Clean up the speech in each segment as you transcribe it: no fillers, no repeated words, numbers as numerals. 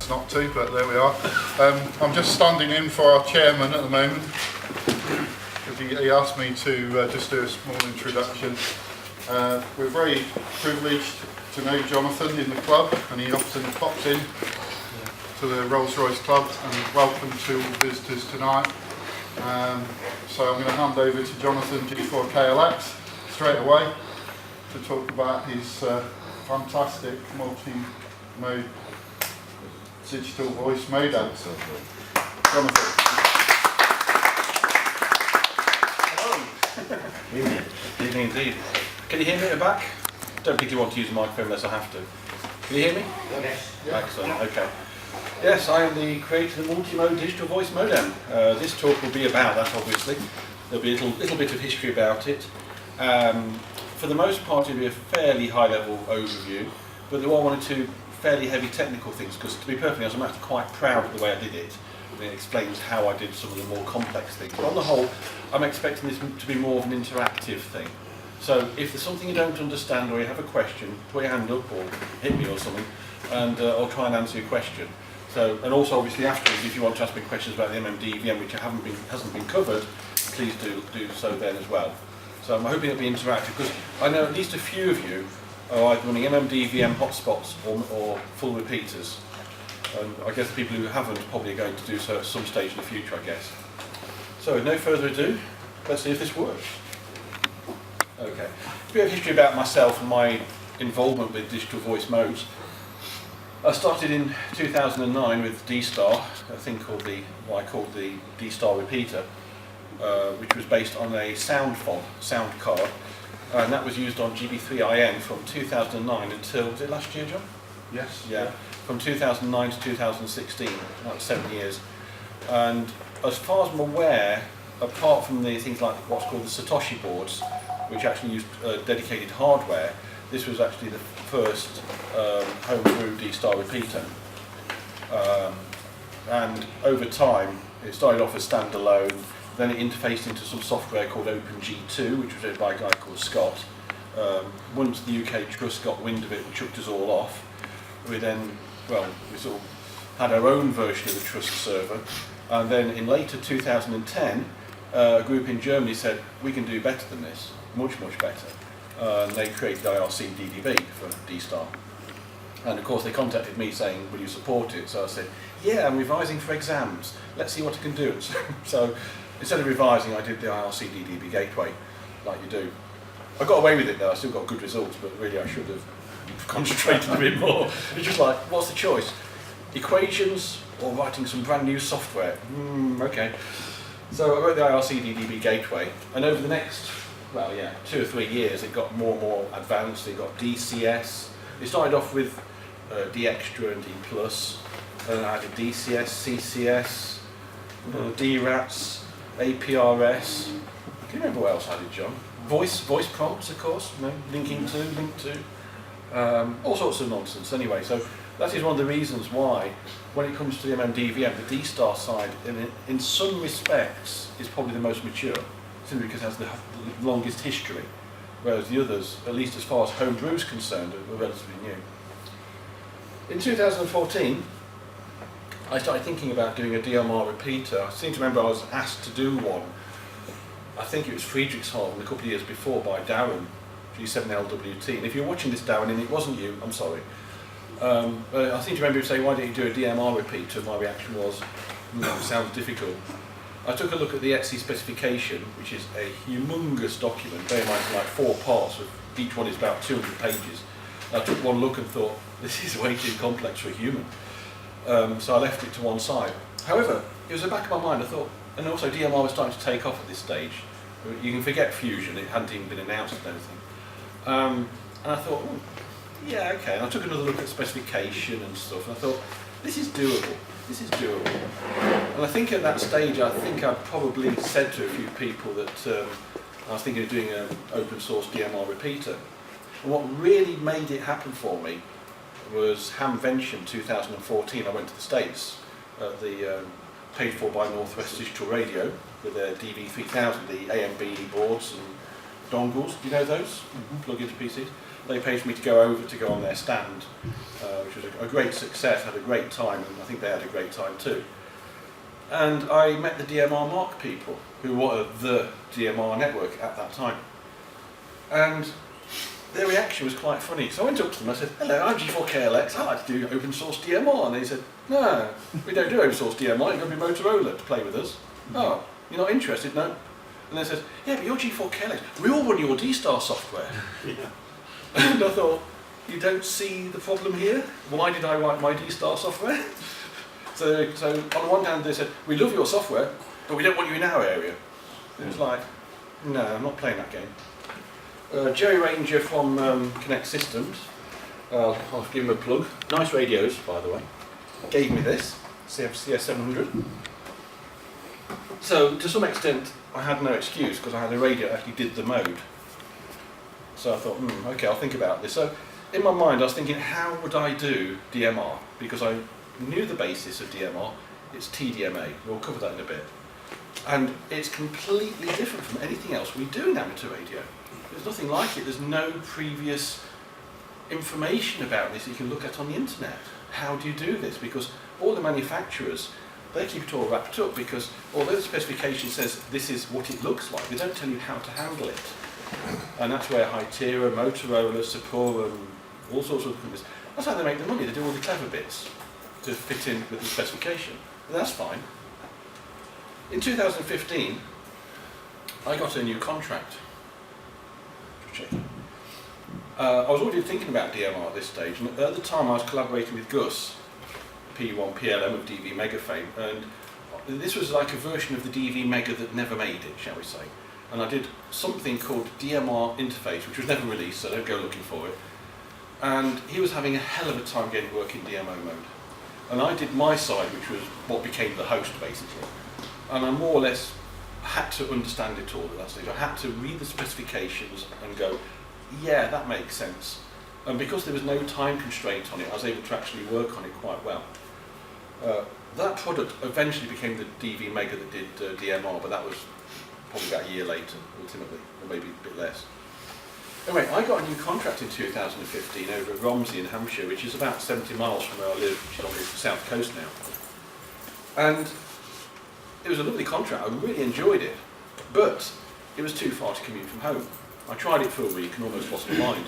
not to, but there we are. I'm just standing in for our chairman at the moment. He asked me to just do a small introduction. We're very privileged to know Jonathan in the club, and he often pops in to the Rolls-Royce Club, and welcome to all visitors tonight. So I'm going to hand over to Jonathan G4KLX straight away to talk about his fantastic multi-mode digital voice modem. Jonathan. Hello. Evening indeed. Can you hear me at the back? Don't particularly want to use the microphone unless I have to. Can you hear me? Yes. Excellent, okay. Yes, I am the creator of the multi-mode digital voice modem. This talk will be about that, obviously. There'll be a little bit of history about it. For the most part, it'll be a fairly high-level overview, but there are one or two fairly heavy technical things, because to be perfectly honest, I'm actually quite proud of the way I did it. It explains how I did some of the more complex things. But on the whole, I'm expecting this to be more of an interactive thing. So if there's something you don't understand or you have a question, put your hand up or hit me or something, and I'll try and answer your question. So, and also obviously afterwards, if you want to ask me questions about the mmdvm, which hasn't been covered, please do so then as well. So I'm hoping it'll be interactive, because I know at least a few of you are either running mmdvm hotspots or full repeaters. And I guess the people who haven't probably are going to do so at some stage in the future, I guess. So with no further ado, let's see if this works. Okay. A bit of history about myself and my involvement with digital voice modes. I started in 2009 with D-Star, a thing called what I called the D-Star repeater, which was based on a sound card, and that was used on GB3IN from 2009 until, was it last year, John? Yes. Yeah, from 2009 to 2016, that was 7 years. And as far as I'm aware, apart from the things like what's called the Satoshi boards, which actually used dedicated hardware, this was actually the first homebrew D-Star repeater. And over time, it started off as standalone, then it interfaced into some software called OpenG2, which was written by a guy called Scott. Once the UK Trust got wind of it and chucked us all off, we sort of had our own version of the Trust server, and then in later 2010, a group in Germany said, we can do better than this, much, much better. And they created IRC-DDB for D-Star. And of course they contacted me saying, will you support it? So I said, yeah, I'm revising for exams. Let's see what I can do. So instead of revising, I did the IRC-DDB gateway, like you do. I got away with it though, I still got good results, but really I should have concentrated a bit more. It's just like, what's the choice? Equations or writing some brand new software? Okay. So I wrote the IRC-DDB gateway, and over the next 2 or 3 years, it got more and more advanced. It got DCS. It started off with D extra and D plus, and I added DCS, CCS, DRATs, APRS. Can you remember what else I did, John? Voice prompts, of course. Linking to, link to, all sorts of nonsense. Anyway, so that is one of the reasons why, when it comes to the mmdvm, the D-Star side, in some respects, is probably the most mature, simply because it has the longest history, whereas the others, at least as far as homebrew is concerned, are relatively new. In 2014, I started thinking about doing a DMR repeater. I seem to remember I was asked to do one. I think it was Friedrichshafen a couple of years before by Darren, G7LWT. And if you're watching this, Darren, and it wasn't you, I'm sorry. But I seem to remember you saying, why don't you do a DMR repeater? And my reaction was, sounds difficult. I took a look at the ETSI specification, which is a humongous document. Bear in mind, it's like 4 parts, with each one is about 200 pages. I took one look and thought, this is way too complex for a human. So I left it to one side. However, it was in the back of my mind, I thought, and also DMR was starting to take off at this stage. You can forget Fusion, it hadn't even been announced and everything. And I thought, yeah, okay. And I took another look at specification and stuff, and I thought, this is doable. This is doable. And I think at that stage, I probably said to a few people that I was thinking of doing an open source DMR repeater. And what really made it happen for me was Hamvention 2014. I went to the States at the paid for by Northwest Digital Radio with their DV3000, the AMB boards and dongles. Do you know those? Plug into PCs. they paid for me to go over to go on their stand, which was a great success. Had a great time, and I think they had a great time too. And I met the DMR Mark people, who were the DMR network at that time. And their reaction was quite funny. So I went up to them and I said, "Hello, I'm G4KLX, I like to do open source DMR." And they said, "No, we don't do open source DMR, you've got to be Motorola to play with us." "Oh, you're not interested?" "No." And they said, "Yeah, but you're G4KLX, we all run your D-Star software." Yeah. And I thought, you don't see the problem here? Why did I write my D-Star software? So on the one hand they said, "We love your software, but we don't want you in our area." It was like, no, I'm not playing that game. Jerry Ranger from Connect Systems, I'll give him a plug. Nice radios, by the way. Gave me this, CS700. So to some extent, I had no excuse because I had a radio that actually did the mode. So I thought, okay, I'll think about this. So in my mind, I was thinking, how would I do DMR? Because I knew the basis of DMR. It's TDMA. We'll cover that in a bit. And it's completely different from anything else we do in amateur radio. There's nothing like it. There's no previous information about this you can look at on the internet. How do you do this? Because all the manufacturers, they keep it all wrapped up, because although the specification says this is what it looks like, they don't tell you how to handle it. And that's where Hytera, Motorola, Sapura, and all sorts of companies, that's how they make the money. They do all the clever bits to fit in with the specification. And that's fine. In 2015, I got a new contract. Just checking. I was already thinking about DMR at this stage, and at the time I was collaborating with Gus, P1 PLM of DV Mega fame, and this was like a version of the DV Mega that never made it, shall we say. And I did something called DMR Interface, which was never released, so don't go looking for it. And he was having a hell of a time getting work in DMO mode. And I did my side, which was what became the host, basically. And I more or less had to understand it all at that stage. I had to read the specifications and go, yeah, that makes sense. And because there was no time constraint on it, I was able to actually work on it quite well. That product eventually became the DV Mega that did DMR, but that was probably about a year later, ultimately, or maybe a bit less. Anyway, I got a new contract in 2015 over at Romsey in Hampshire, which is about 70 miles from where I live, which is on the south coast now. And it was a lovely contract, I really enjoyed it, but it was too far to commute from home. I tried it for a week and almost lost my mind.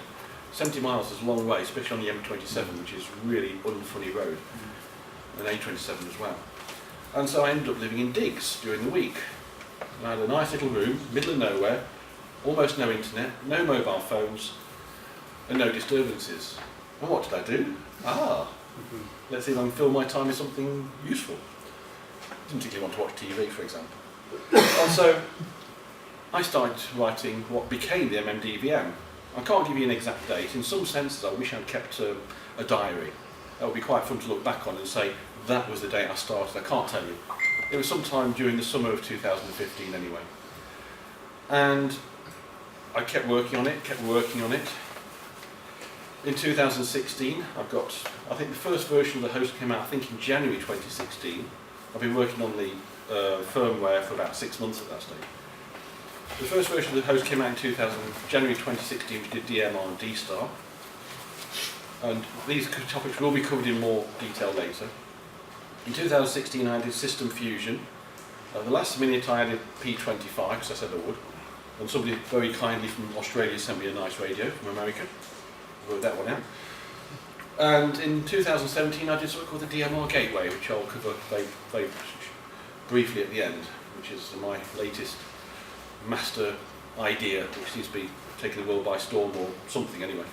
70 miles is a long way, especially on the M27, which is really unfunny road, and A27 as well. And so I ended up living in digs during the week. And I had a nice little room, middle of nowhere, almost no internet, no mobile phones, and no disturbances. And what did I do? Let's see if I can fill my time with something useful. Didn't particularly want to watch TV, for example. And so I started writing what became the mmdvm. I can't give you an exact date. In some senses, I wish I'd kept a diary. That would be quite fun to look back on and say, that was the date I started. I can't tell you. It was sometime during the summer of 2015 anyway. And I kept working on it. In 2016, I've got, I think the first version of the host came out, I think in January 2016. I've been working on the firmware for about 6 months at that stage. The first version of the host came out in January 2016, which did DMR and D-Star. And these topics will be covered in more detail later. In 2016 I did System Fusion. The last minute I added P25, because I said I would. And somebody very kindly from Australia sent me a nice radio from America. I wrote that one out. And in 2017 I did something called the DMR Gateway, which I'll cover very briefly at the end, which is my latest master idea, which seems to be taking the world by storm or something anyway.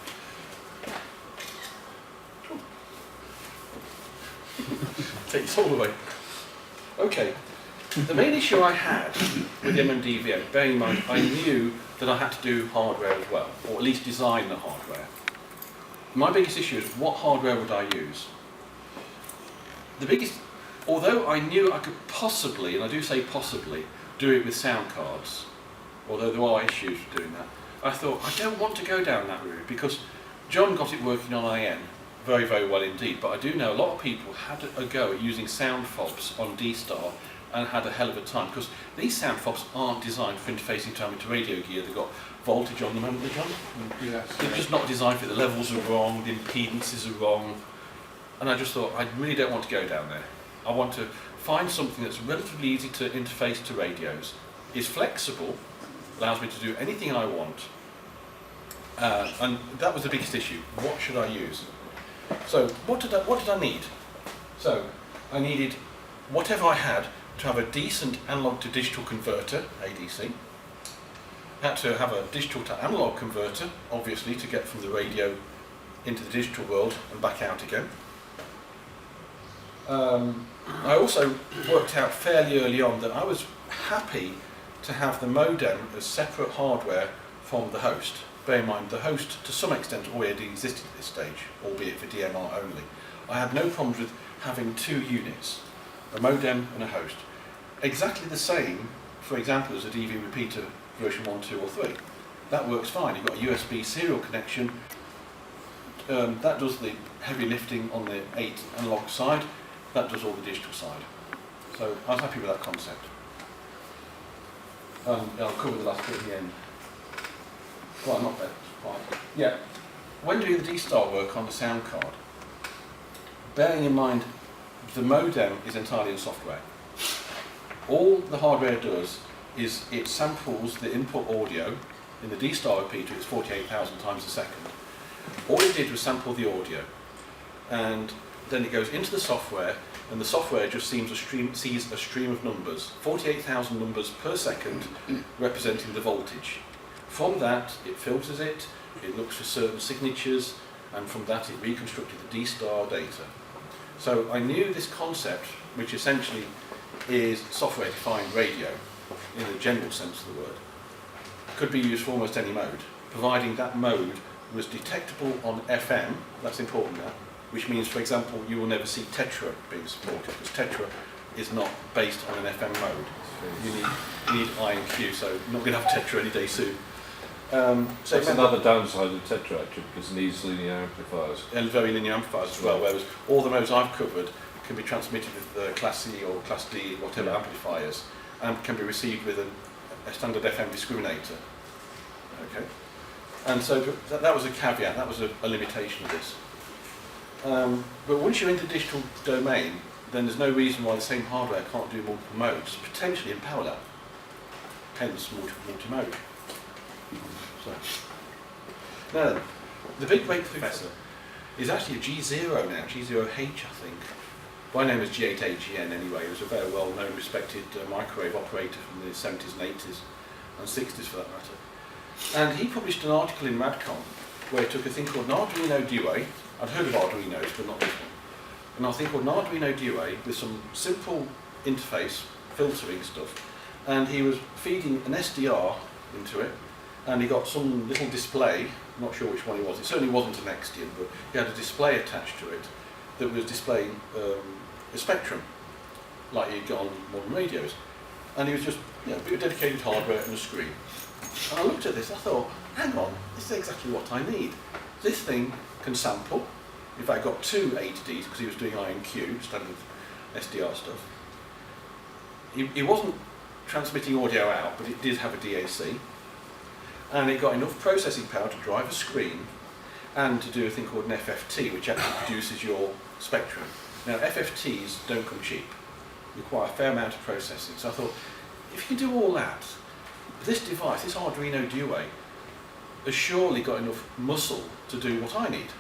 Take your soul away. Okay, the main issue I had with the mmdvm, bearing in mind I knew that I had to do hardware as well, or at least design the hardware. My biggest issue is, what hardware would I use? The biggest, although I knew I could possibly, and I do say possibly, do it with sound cards, although there are issues with doing that, I thought, I don't want to go down that route, because John got it working on IN very, very well indeed, but I do know a lot of people had a go at using sound fobs on D-Star, and had a hell of a time, because these sound fobs aren't designed for interfacing time into radio gear. They've got voltage on them, haven't they, John? Yes. They're just not designed for it. The levels are wrong, the impedances are wrong, and I just thought, I really don't want to go down there. I want to find something that's relatively easy to interface to radios, is flexible, allows me to do anything I want, and that was the biggest issue. What should I use? So what did I need? So I needed whatever I had to have a decent analog to digital converter, ADC. Had to have a digital to analog converter, obviously, to get from the radio into the digital world and back out again. I also worked out fairly early on that I was happy to have the modem as separate hardware from the host. Bear in mind, the host to some extent already existed at this stage, albeit for DMR only. I had no problems with having two units, a modem and a host. Exactly the same, for example, as a DV repeater version 1, 2 or 3. That works fine. You've got a USB serial connection. That does the heavy lifting on the 8 analog side. That does all the digital side. So I was happy with that concept. I'll cover the last bit at the end. Well, not that. Quite. Yeah. When doing the D-Star work on the sound card, bearing in mind the modem is entirely in software. All the hardware does is it samples the input audio. In the D-Star repeater, it's 48,000 times a second. All it did was sample the audio, and then it goes into the software, and the software just sees a stream of numbers, 48,000 numbers per second, representing the voltage. From that, it filters it, it looks for certain signatures, and from that it reconstructed the D-Star data. So I knew this concept, which essentially is software-defined radio, in the general sense of the word, could be used for almost any mode, providing that mode was detectable on FM. That's important now, which means, for example, you will never see Tetra being supported, because Tetra is not based on an FM mode. You need I and Q, so you're not going to have Tetra any day soon. So that's another downside of Tetra, actually, because it needs linear amplifiers. And very linear amplifiers as well, whereas all the modes I've covered can be transmitted with Class C or Class D, whatever amplifiers, and can be received with a standard FM discriminator. Okay, and so that was a caveat, that was a limitation of this. But once you're into the digital domain, then there's no reason why the same hardware can't do multiple modes, potentially in parallel. Hence multi-mode. So, now, the big breakthrough is actually a G0 now, G0H I think. My name is G8AGN anyway. He was a very well-known, respected microwave operator from the 70s and 80s, and 60s for that matter. And he published an article in Radcom where he took a thing called an Arduino Due. I'd heard of Arduinos, but not this one. And a thing called an Arduino Due with some simple interface, filtering stuff, and he was feeding an SDR into it, and he got some little display, I'm not sure which one it was, it certainly wasn't an Extian, but he had a display attached to it that was displaying a spectrum, like you'd get on modern radios. And he was just, a bit of dedicated hardware and a screen. And I looked at this, I thought, hang on, this is exactly what I need. This thing can sample. In fact, I got two A to Ds because he was doing I and Q, standard SDR stuff. He wasn't transmitting audio out, but it did have a DAC. And it got enough processing power to drive a screen and to do a thing called an FFT, which actually produces your spectrum. Now, FFTs don't come cheap. Require a fair amount of processing. So I thought, if you can do all that, this device, this Arduino Due, has surely got enough muscle to do what I need,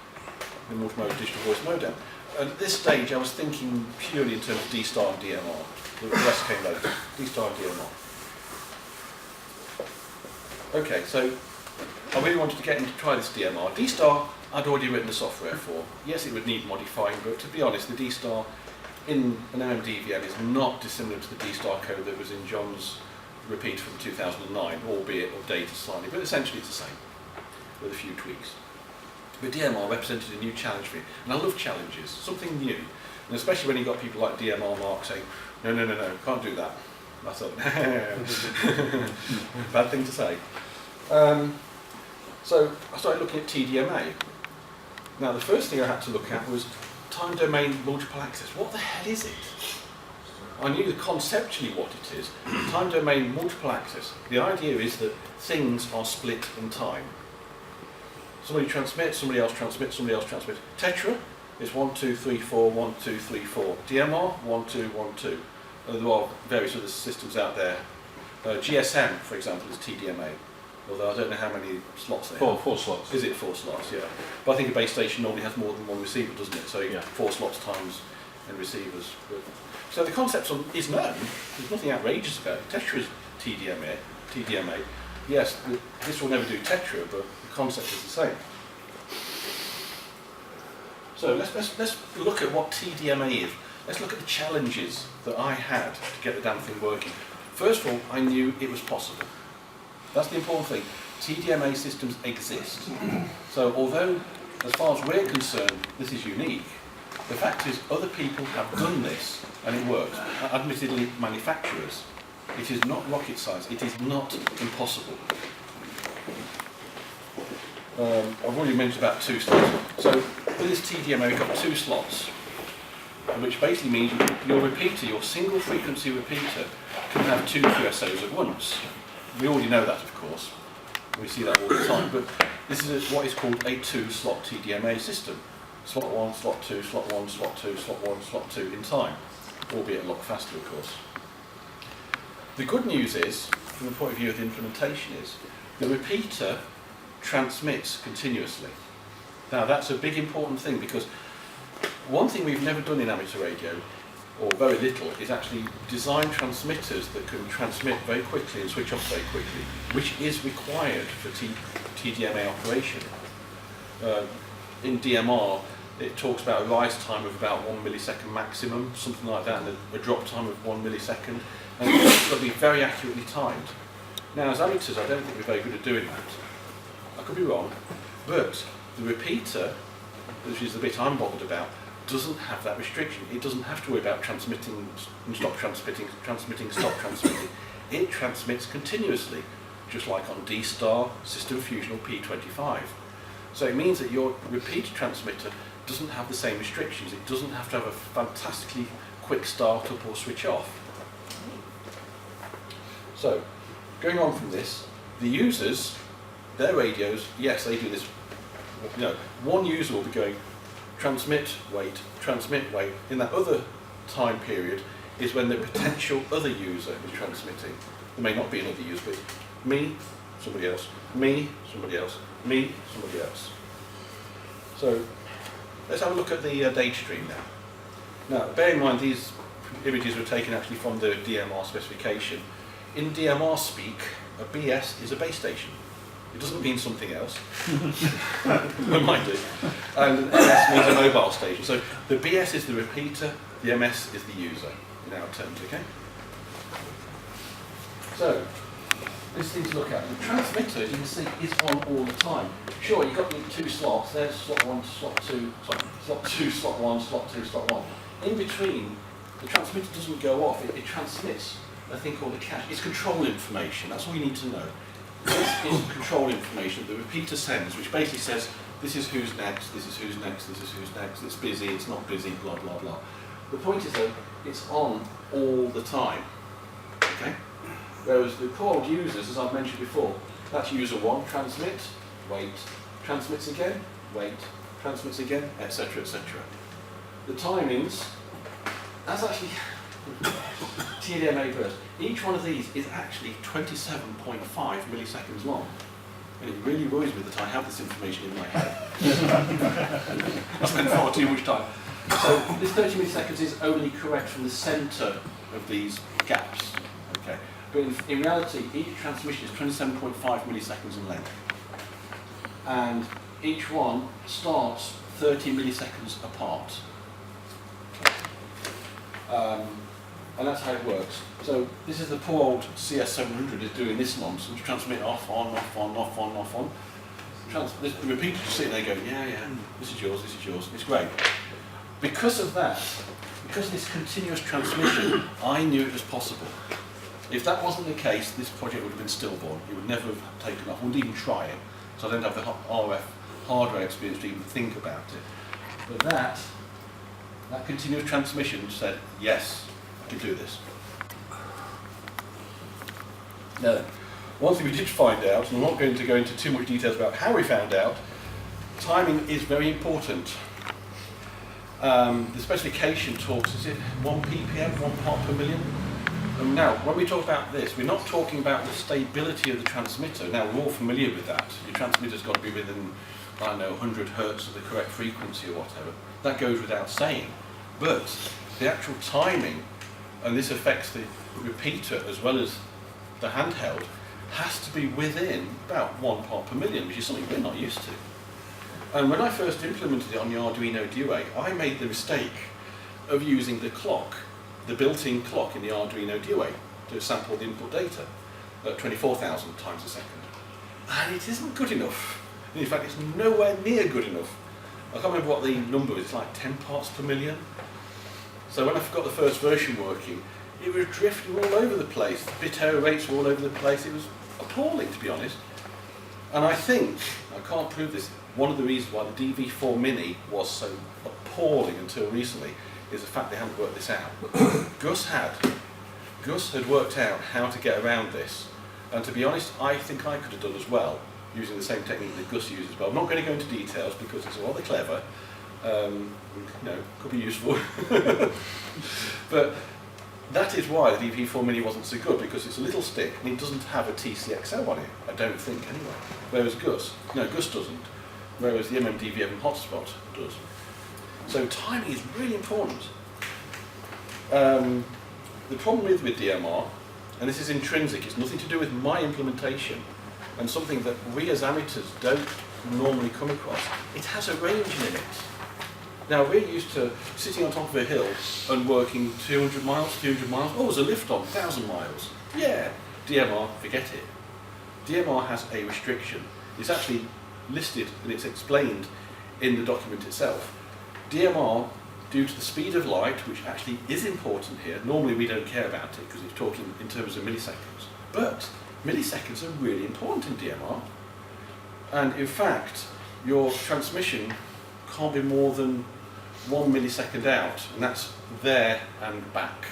the multimode digital voice modem. And at this stage, I was thinking purely in terms of D-Star and DMR. The rest came later, D-Star and DMR. Okay, so I really wanted to get in to try this DMR. D-Star, I'd already written the software for. Yes, it would need modifying, but to be honest, the D-Star in an mmdvm is not dissimilar to the D-Star code that was in John's repeat from 2009, albeit updated slightly, but essentially it's the same, with a few tweaks. But DMR represented a new challenge for me, and I love challenges, something new, and especially when you got people like DMR Mark saying, no, can't do that. I thought, bad thing to say. So I started looking at TDMA. Now the first thing I had to look at was time domain multiple access. What the hell is it? I knew conceptually what it is. Time domain multiple access. The idea is that things are split in time. Somebody transmits, somebody else transmits, somebody else transmits. Tetra is 1, 2, 3, 4, 1, 2, 3, 4. DMR, 1, 2, 1, 2. There are various other systems out there. GSM, for example, is TDMA. Although I don't know how many slots they have. 4 slots. Is it 4 slots? Yeah. But I think a base station normally has more than one receiver, doesn't it? So you get 4 slots times and receivers. But, so the concept is known. There's nothing outrageous about it. Tetra is TDMA. Yes, this will never do Tetra, but the concept is the same. So let's look at what TDMA is. Let's look at the challenges that I had to get the damn thing working. First of all, I knew it was possible. That's the important thing. TDMA systems exist. So although, as far as we're concerned, this is unique, the fact is other people have done this and it works. Admittedly, manufacturers. It is not rocket science. It is not impossible. I've already mentioned about 2 slots. So for this TDMA, we've got 2 slots, which basically means your repeater, your single frequency repeater, can have 2 QSOs at once. We already know that, of course. We see that all the time. But this is what is called a 2-slot TDMA system. Slot 1, slot 2, slot 1, slot 2, slot 1, slot 2 in time, albeit a lot faster, of course. The good news is, from the point of view of the implementation, is the repeater transmits continuously. Now that's a big important thing, because one thing we've never done in amateur radio, or very little, is actually design transmitters that can transmit very quickly and switch off very quickly, which is required for TDMA operation. In DMR, it talks about a rise time of about 1 millisecond maximum, something like that, and a drop time of 1 millisecond, and it's got to be very accurately timed. Now, as amateurs, I don't think we're very good at doing that. I could be wrong, but the repeater, which is the bit I'm bothered about, doesn't have that restriction. It doesn't have to worry about transmitting and stop transmitting, stop transmitting. It transmits continuously, just like on D-Star, System Fusion or P25. So it means that your repeater transmitter doesn't have the same restrictions. It doesn't have to have a fantastically quick start up or switch off. So, going on from this, the users, their radios, yes, they do this. You know, one user will be going transmit, wait. In that other time period is when the potential other user is transmitting. There may not be another user, but me, somebody else, me, somebody else, me, somebody else. So let's have a look at the data stream now. Now, bear in mind these images were taken actually from the DMR specification. In DMR speak, a BS is a base station. It doesn't mean something else. It might do. And MS means a mobile station. So the BS is the repeater, the MS is the user in our terms, okay? So, this thing to look at. The transmitter, you can see, is on all the time. Sure, you've got the 2 slots. There's slot 1, slot 2, slot 2, slot 1, slot 2, slot 1. In between, the transmitter doesn't go off. It transmits a thing called a cache. It's control information. That's all you need to know. This is control information that the repeater sends, which basically says, this is who's next, this is who's next, this is who's next, it's busy, it's not busy, blah, blah, blah. The point is that it's on all the time, okay? Whereas the poor old users, as I've mentioned before, that's user 1, transmit, wait, transmits again, wait, transmits again, etc., etc. The timings, that's actually TDMA burst. Each one of these is actually 27.5 milliseconds long. And it really worries me that I have this information in my head. I spend far too much time. So this 30 milliseconds is only correct from the centre of these gaps. Okay. But in reality, each transmission is 27.5 milliseconds in length. And each one starts 30 milliseconds apart. And that's how it works. So this is the poor old CS700 is doing this nonsense, transmit off, on, off, on, off, on, off, on. The repeater is sitting there going, yeah, this is yours, it's great. Because of that, because of this continuous transmission, I knew it was possible. If that wasn't the case, this project would have been stillborn. It would never have taken off, wouldn't even try it. So I don't have the RF hardware experience to even think about it. But that continuous transmission said, yes, I can do this. Now, one thing we did find out, and I'm not going to go into too much details about how we found out, timing is very important. The specification talks, is it 1 ppm, 1 part per million? And now, when we talk about this, we're not talking about the stability of the transmitter. Now, we're all familiar with that. Your transmitter's got to be within, I don't know, 100 hertz of the correct frequency or whatever. That goes without saying. But the actual timing, and this affects the repeater as well as the handheld, has to be within about 1 part per million, which is something we're not used to. And when I first implemented it on the Arduino Duo, I made the mistake of using the clock, the built-in clock in the Arduino Duo, to sample the input data at 24,000 times a second. And it isn't good enough. In fact, it's nowhere near good enough. I can't remember what the number is, it's like 10 parts per million. So when I got the first version working, it was drifting all over the place. The bit error rates were all over the place. It was appalling, to be honest. And I think, I can't prove this, one of the reasons why the DV4 Mini was so appalling until recently is the fact they hadn't worked this out. Gus had worked out how to get around this. And to be honest, I think I could have done as well, using the same technique that Gus uses. But I'm not going to go into details because it's rather clever. Could be useful. But that is why the DV4 Mini wasn't so good, because it's a little stick and it doesn't have a TCXO on it, I don't think anyway. Whereas Gus doesn't. Whereas the mmdvm hotspot does. So timing is really important. The problem with DMR, and this is intrinsic, it's nothing to do with my implementation, and something that we as amateurs don't normally come across, it has a range limit. Now we're used to sitting on top of a hill and working 200 miles, 300 miles, oh there's a lift on, 1,000 miles. Yeah, DMR, forget it. DMR has a restriction. It's actually listed and it's explained in the document itself. DMR, due to the speed of light, which actually is important here, normally we don't care about it because it's talking in terms of milliseconds, but milliseconds are really important in DMR. And in fact, your transmission can't be more than 1 millisecond out, and that's there and back.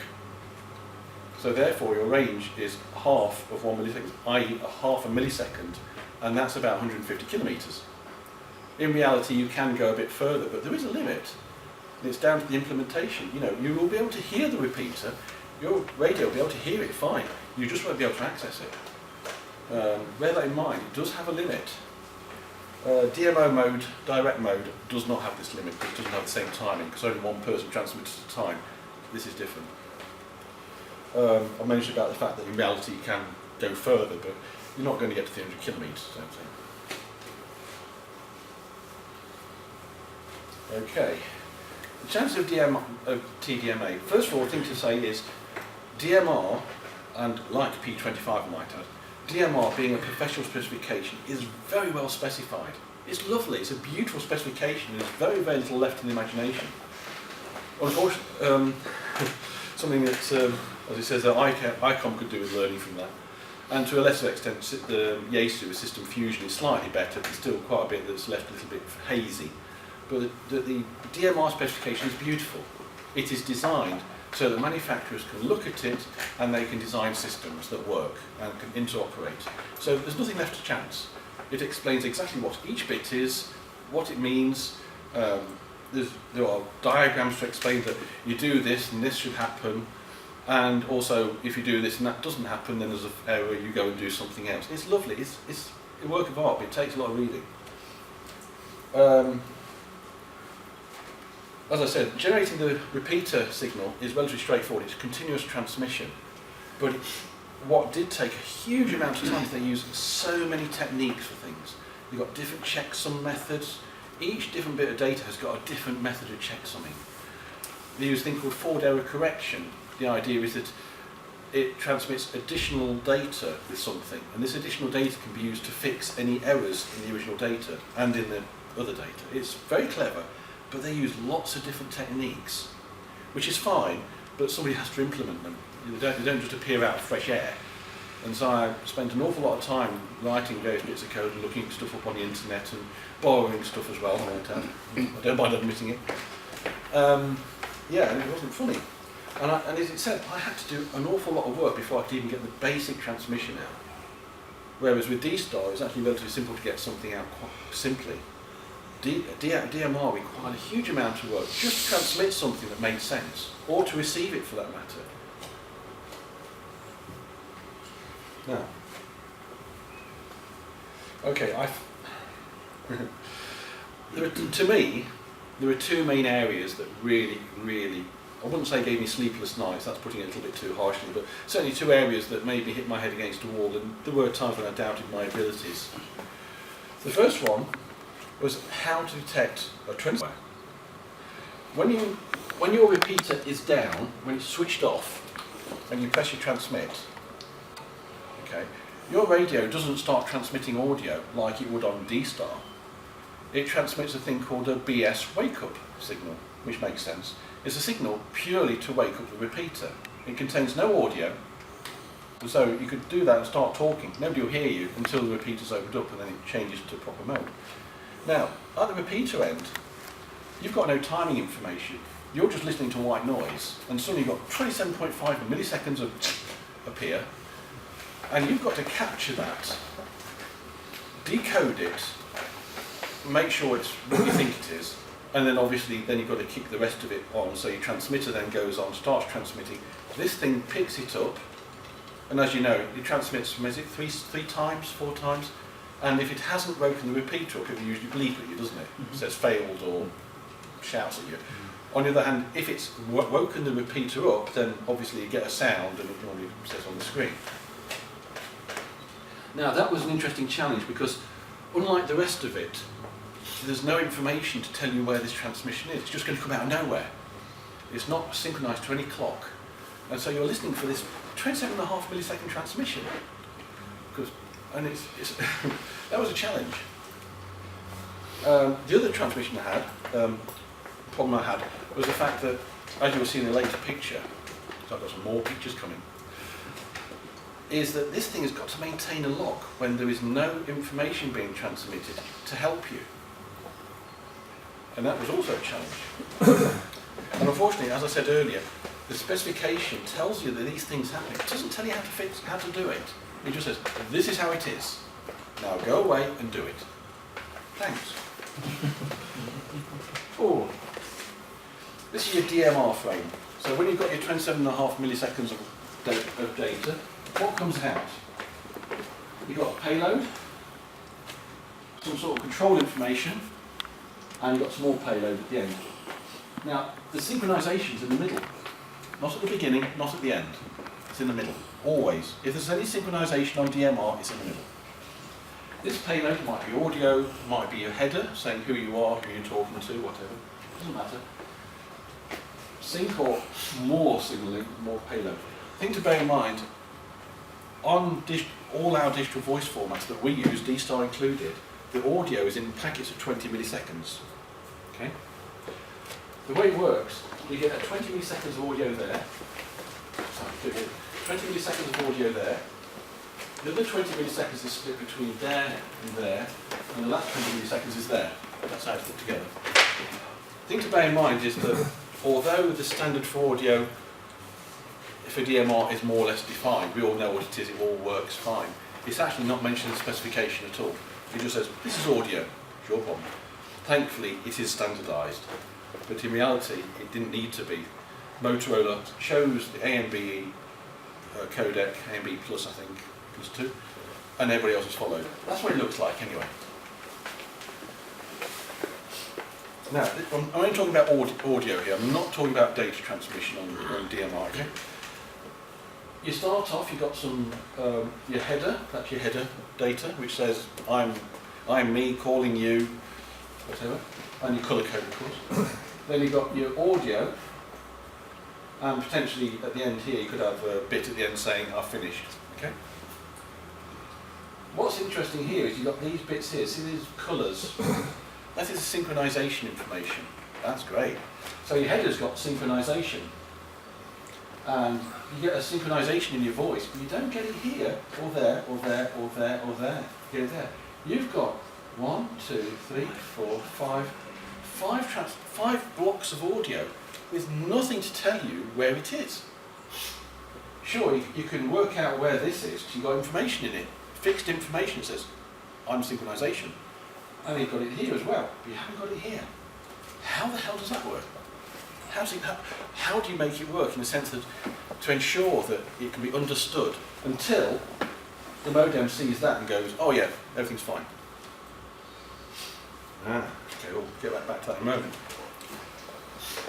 So therefore your range is half of 1 millisecond, i.e. half a millisecond, and that's about 150 kilometres. In reality you can go a bit further, but there is a limit. And it's down to the implementation. You know, you will be able to hear the repeater, your radio will be able to hear it fine, you just won't be able to access it. Bear that in mind, it does have a limit. DMO mode, direct mode, does not have this limit, because it doesn't have the same timing, because only one person transmits at a time. This is different. I mentioned about the fact that in reality you can go further, but you're not going to get to 300 kilometres, I don't think. Okay. The chances of TDMA, first of all, the thing to say is DMR, and like P25 I might add, DMR being a professional specification is very well specified. It's lovely, it's a beautiful specification, and there's very, very little left in the imagination. Well, of course, something that, as it says, that ICOM could do with learning from that. And to a lesser extent, the Yaesu, the System Fusion, is slightly better, but still quite a bit that's left a little bit hazy. But the DMR specification is beautiful. It is designed so that manufacturers can look at it and they can design systems that work and can interoperate. So there's nothing left to chance. It explains exactly what each bit is, what it means. There are diagrams to explain that you do this and this should happen, and also if you do this and that doesn't happen, then there's an error, you go and do something else. It's lovely, it's a work of art, but it takes a lot of reading. As I said, generating the repeater signal is relatively straightforward. It's continuous transmission. But what did take a huge amount of time is they use so many techniques for things. You've got different checksum methods. Each different bit of data has got a different method of checksumming. They use a thing called forward error correction. The idea is that it transmits additional data with something, and this additional data can be used to fix any errors in the original data and in the other data. It's very clever. But they use lots of different techniques, which is fine, but somebody has to implement them. They don't just appear out of fresh air. And so I spent an awful lot of time writing various bits of code and looking stuff up on the internet and borrowing stuff as well. I don't mind admitting it. And it wasn't funny. And as it said, I had to do an awful lot of work before I could even get the basic transmission out. Whereas with D-Star, it's actually relatively simple to get something out quite simply. DMR required a huge amount of work just to transmit something that made sense, or to receive it for that matter. Now, okay, to me, there are two main areas that really, I wouldn't say gave me sleepless nights, that's putting it a little bit too harshly, but certainly two areas that made me hit my head against a wall, and there were times when I doubted my abilities. The first one was how to detect a trend. When your repeater is down, when it's switched off, and you press your transmit, okay, your radio doesn't start transmitting audio like it would on D-Star. It transmits a thing called a BS wake-up signal, which makes sense. It's a signal purely to wake up the repeater. It contains no audio, so you could do that and start talking. Nobody will hear you until the repeater's opened up, and then it changes to proper mode. Now, at the repeater end, you've got no timing information. You're just listening to white noise, and suddenly you've got 27.5 milliseconds of appear, and you've got to capture that, decode it, make sure it's what you think it is, and then obviously then you've got to keep the rest of it on, so your transmitter then goes on, starts transmitting. This thing picks it up, and as you know, it transmits from, is it three times, 4 times? And if it hasn't woken the repeater up, it will usually bleep at you, doesn't it? It says failed or shouts at you. On the other hand, if it's woken the repeater up, then obviously you get a sound, and it normally says on the screen. Now that was an interesting challenge, because unlike the rest of it, there's no information to tell you where this transmission is. It's just going to come out of nowhere. It's not synchronized to any clock. And so you're listening for this 27.5 millisecond transmission. And it's that was a challenge. The other transmission I had, problem I had, was the fact that, as you'll see in a later picture, so I've got some more pictures coming, is that this thing has got to maintain a lock when there is no information being transmitted to help you. And that was also a challenge. And unfortunately, as I said earlier, the specification tells you that these things happen. It doesn't tell you how to do it. It just says, this is how it is. Now go away and do it. Thanks. Oh, this is your DMR frame. So when you've got your 27.5 milliseconds of data, what comes out? You've got a payload, some sort of control information, and you've got some more payload at the end. Now, the synchronization's in the middle. Not at the beginning, not at the end. It's in the middle, always. If there's any synchronization on DMR, it's in the middle. This payload might be audio, might be your header, saying who you are, who you're talking to, whatever. Doesn't matter. Sync or more signaling, more payload. Thing to bear in mind, on all our digital voice formats that we use, D-Star included, the audio is in packets of 20 milliseconds. Okay? The way it works, you get 20 milliseconds of audio there. Sorry, 20 milliseconds of audio there. The other 20 milliseconds is split between there and there, and the last 20 milliseconds is there. That's how it's put together. The thing to bear in mind is that although the standard for audio for DMR is more or less defined, we all know what it is, it all works fine. It's actually not mentioned in the specification at all. It just says, this is audio, it's your problem. Thankfully, it is standardised, but in reality, it didn't need to be. Motorola chose the AMBE codec, AMB Plus, I think, Plus 2, and everybody else has followed. That's what it looks like anyway. Now, I'm only talking about audio here, I'm not talking about data transmission on DMR, okay? You start off, you've got some, your header, that's your header data, which says, I'm me calling you, whatever, and your colour code, of course. Then you've got your audio, and potentially at the end here you could have a bit at the end saying, I've finished, okay? What's interesting here is you've got these bits here, see these colours? That is synchronization information. That's great. So your header's got synchronization. And you get a synchronization in your voice, but you don't get it here, or there, or there, or there, or there. You get it there. You've got 1, 2, 3, 4, 5 blocks of audio with nothing to tell you where it is. Sure, you can work out where this is because you've got information in it, fixed information that says, I'm synchronization. And you've got it here as well, but you haven't got it here. How the hell does that work? How do you make it work in the sense that to ensure that it can be understood until the modem sees that and goes, oh yeah, everything's fine. Okay, we'll get back to that in a moment.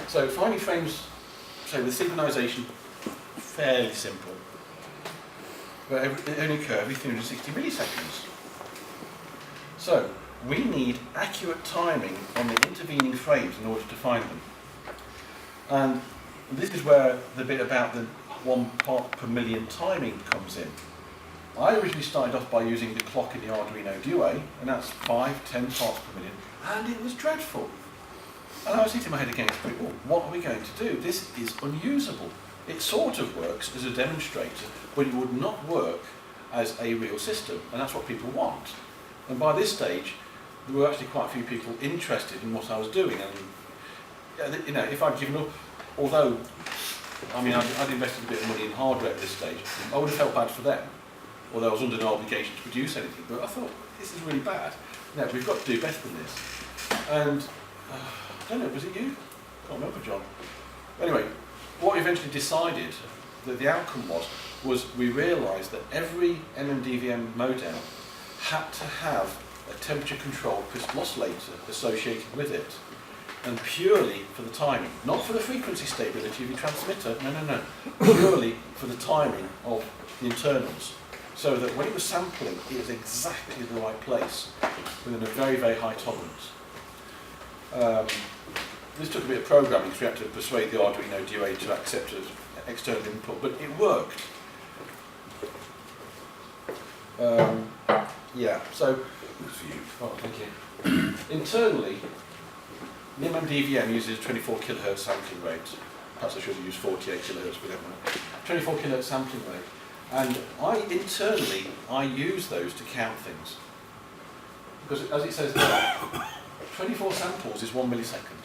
So finding frames, so with synchronization, fairly simple. But it only occurs every 360 milliseconds. So we need accurate timing on the intervening frames in order to find them. And this is where the bit about the 1 part per million timing comes in. I originally started off by using the clock in the Arduino Duo, and that's 5, 10 parts per million, and it was dreadful. And I was hitting my head against the brick wall. What are we going to do? This is unusable. It sort of works as a demonstrator, but it would not work as a real system, and that's what people want. And by this stage, there were actually quite a few people interested in what I was doing, and you know, if I'd given up, although, I mean, I'd invested a bit of money in hardware at this stage, I would have felt bad for them, although I was under no obligation to produce anything, but I thought, this is really bad. No, we've got to do better than this. And, I don't know, was it you? I can't remember, John. Anyway, what we eventually decided that the outcome was we realised that every mmdvm modem had to have a temperature controlled crystal oscillator associated with it, and purely for the timing, not for the frequency stability of your transmitter, no, purely for the timing of the internals, so that when it was sampling, it was exactly the right place, within a very, very high tolerance. This took a bit of programming because we had to persuade the Arduino Duo to accept as external input, but it worked. Yeah, so, oh, thank you. Internally, the mmdvm uses 24 kilohertz sampling rate. Perhaps I should have used 48 kilohertz, but never mind. 24 kilohertz sampling rate. And internally, I use those to count things. Because as it says there, 24 samples is 1 millisecond,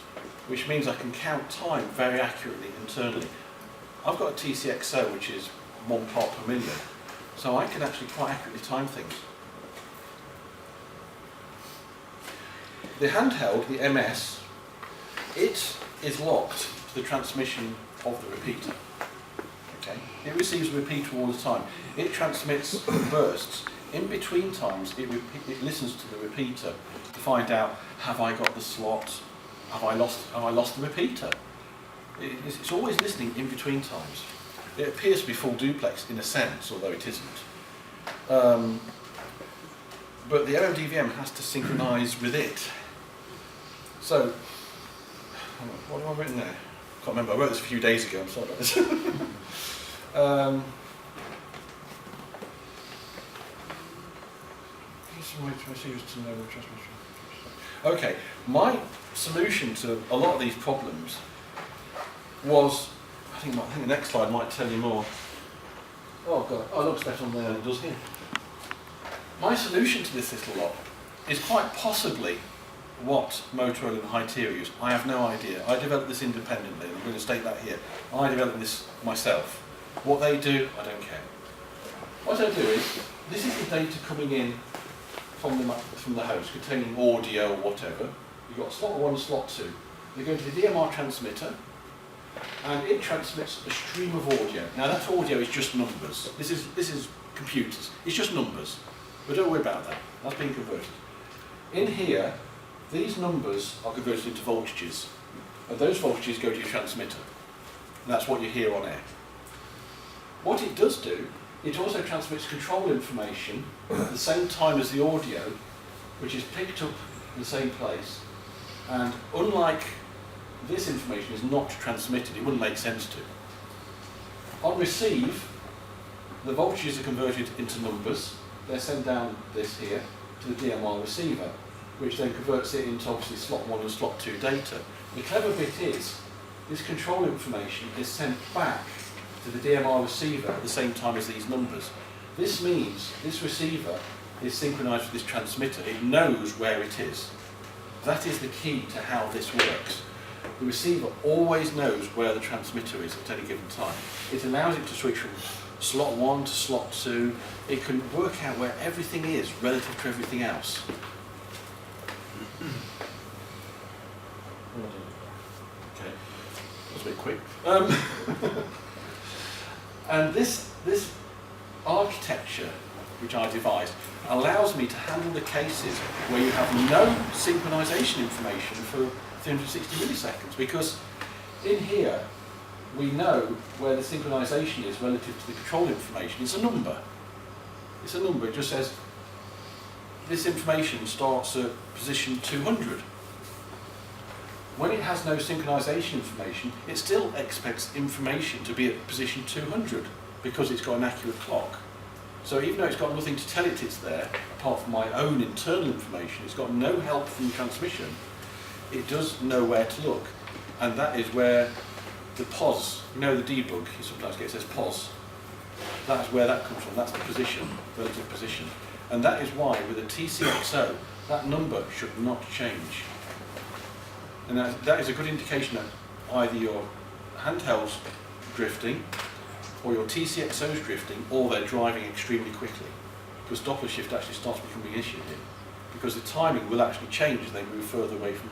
which means I can count time very accurately internally. I've got a TCXO, which is 1 part per million, so I can actually quite accurately time things. The handheld, the MS, it is locked to the transmission of the repeater. Okay? It receives a repeater all the time. It transmits bursts. In between times, it listens to the repeater to find out, have I got the slot? Have I lost the repeater? It's always listening in between times. It appears to be full duplex in a sense, although it isn't. But the mmdvm has to synchronise with it. So, what have I written there? I can't remember. I wrote this a few days ago. I'm sorry about this. Okay, my solution to a lot of these problems was, I think the next slide might tell you more. Oh God, oh, it looks better on there than it does here. My solution to this little lot is quite possibly what Motorola and Hytera use. I have no idea. I developed this independently, and I'm going to state that here. I developed this myself. What they do, I don't care. What I do is, this is the data coming in from the host, containing audio or whatever. You've got slot 1 and slot 2. They go to the DMR transmitter, and it transmits a stream of audio. Now that audio is just numbers. This is computers. It's just numbers. But don't worry about that. That's being converted. In here, these numbers are converted into voltages. And those voltages go to your transmitter. And that's what you hear on air. What it does do, it also transmits control information at the same time as the audio, which is picked up in the same place. And unlike this information is not transmitted, it wouldn't make sense to. On receive, the voltages are converted into numbers. They're sent down this here to the DMR receiver, which then converts it into obviously slot 1 and slot 2 data. The clever bit is, this control information is sent back to the DMR receiver at the same time as these numbers. This means this receiver is synchronized with this transmitter. It knows where it is. That is the key to how this works. the receiver always knows where the transmitter is at any given time. It allows it to switch from slot 1 to slot 2. It can work out where everything is relative to everything else. Okay, that was a bit quick. And this architecture, which I devised, allows me to handle the cases where you have no synchronization information for 360 milliseconds, because in here we know where the synchronization is relative to the control information. It's a number. It's a number. It just says this information starts at position 200. When it has no synchronization information, it still expects information to be at position 200 because it's got an accurate clock. So even though it's got nothing to tell it it's there, apart from my own internal information, it's got no help from transmission, it does know where to look. And that is where the pos, you know the debug, you sometimes get it says pos, that's where that comes from, that's the position, relative position. And that is why with a TCXO, that number should not change. And that is a good indication that either your handheld's drifting, or your TCXO's drifting, or they're driving extremely quickly. Because Doppler shift actually starts becoming an issue here. Because the timing will actually change as they move further away from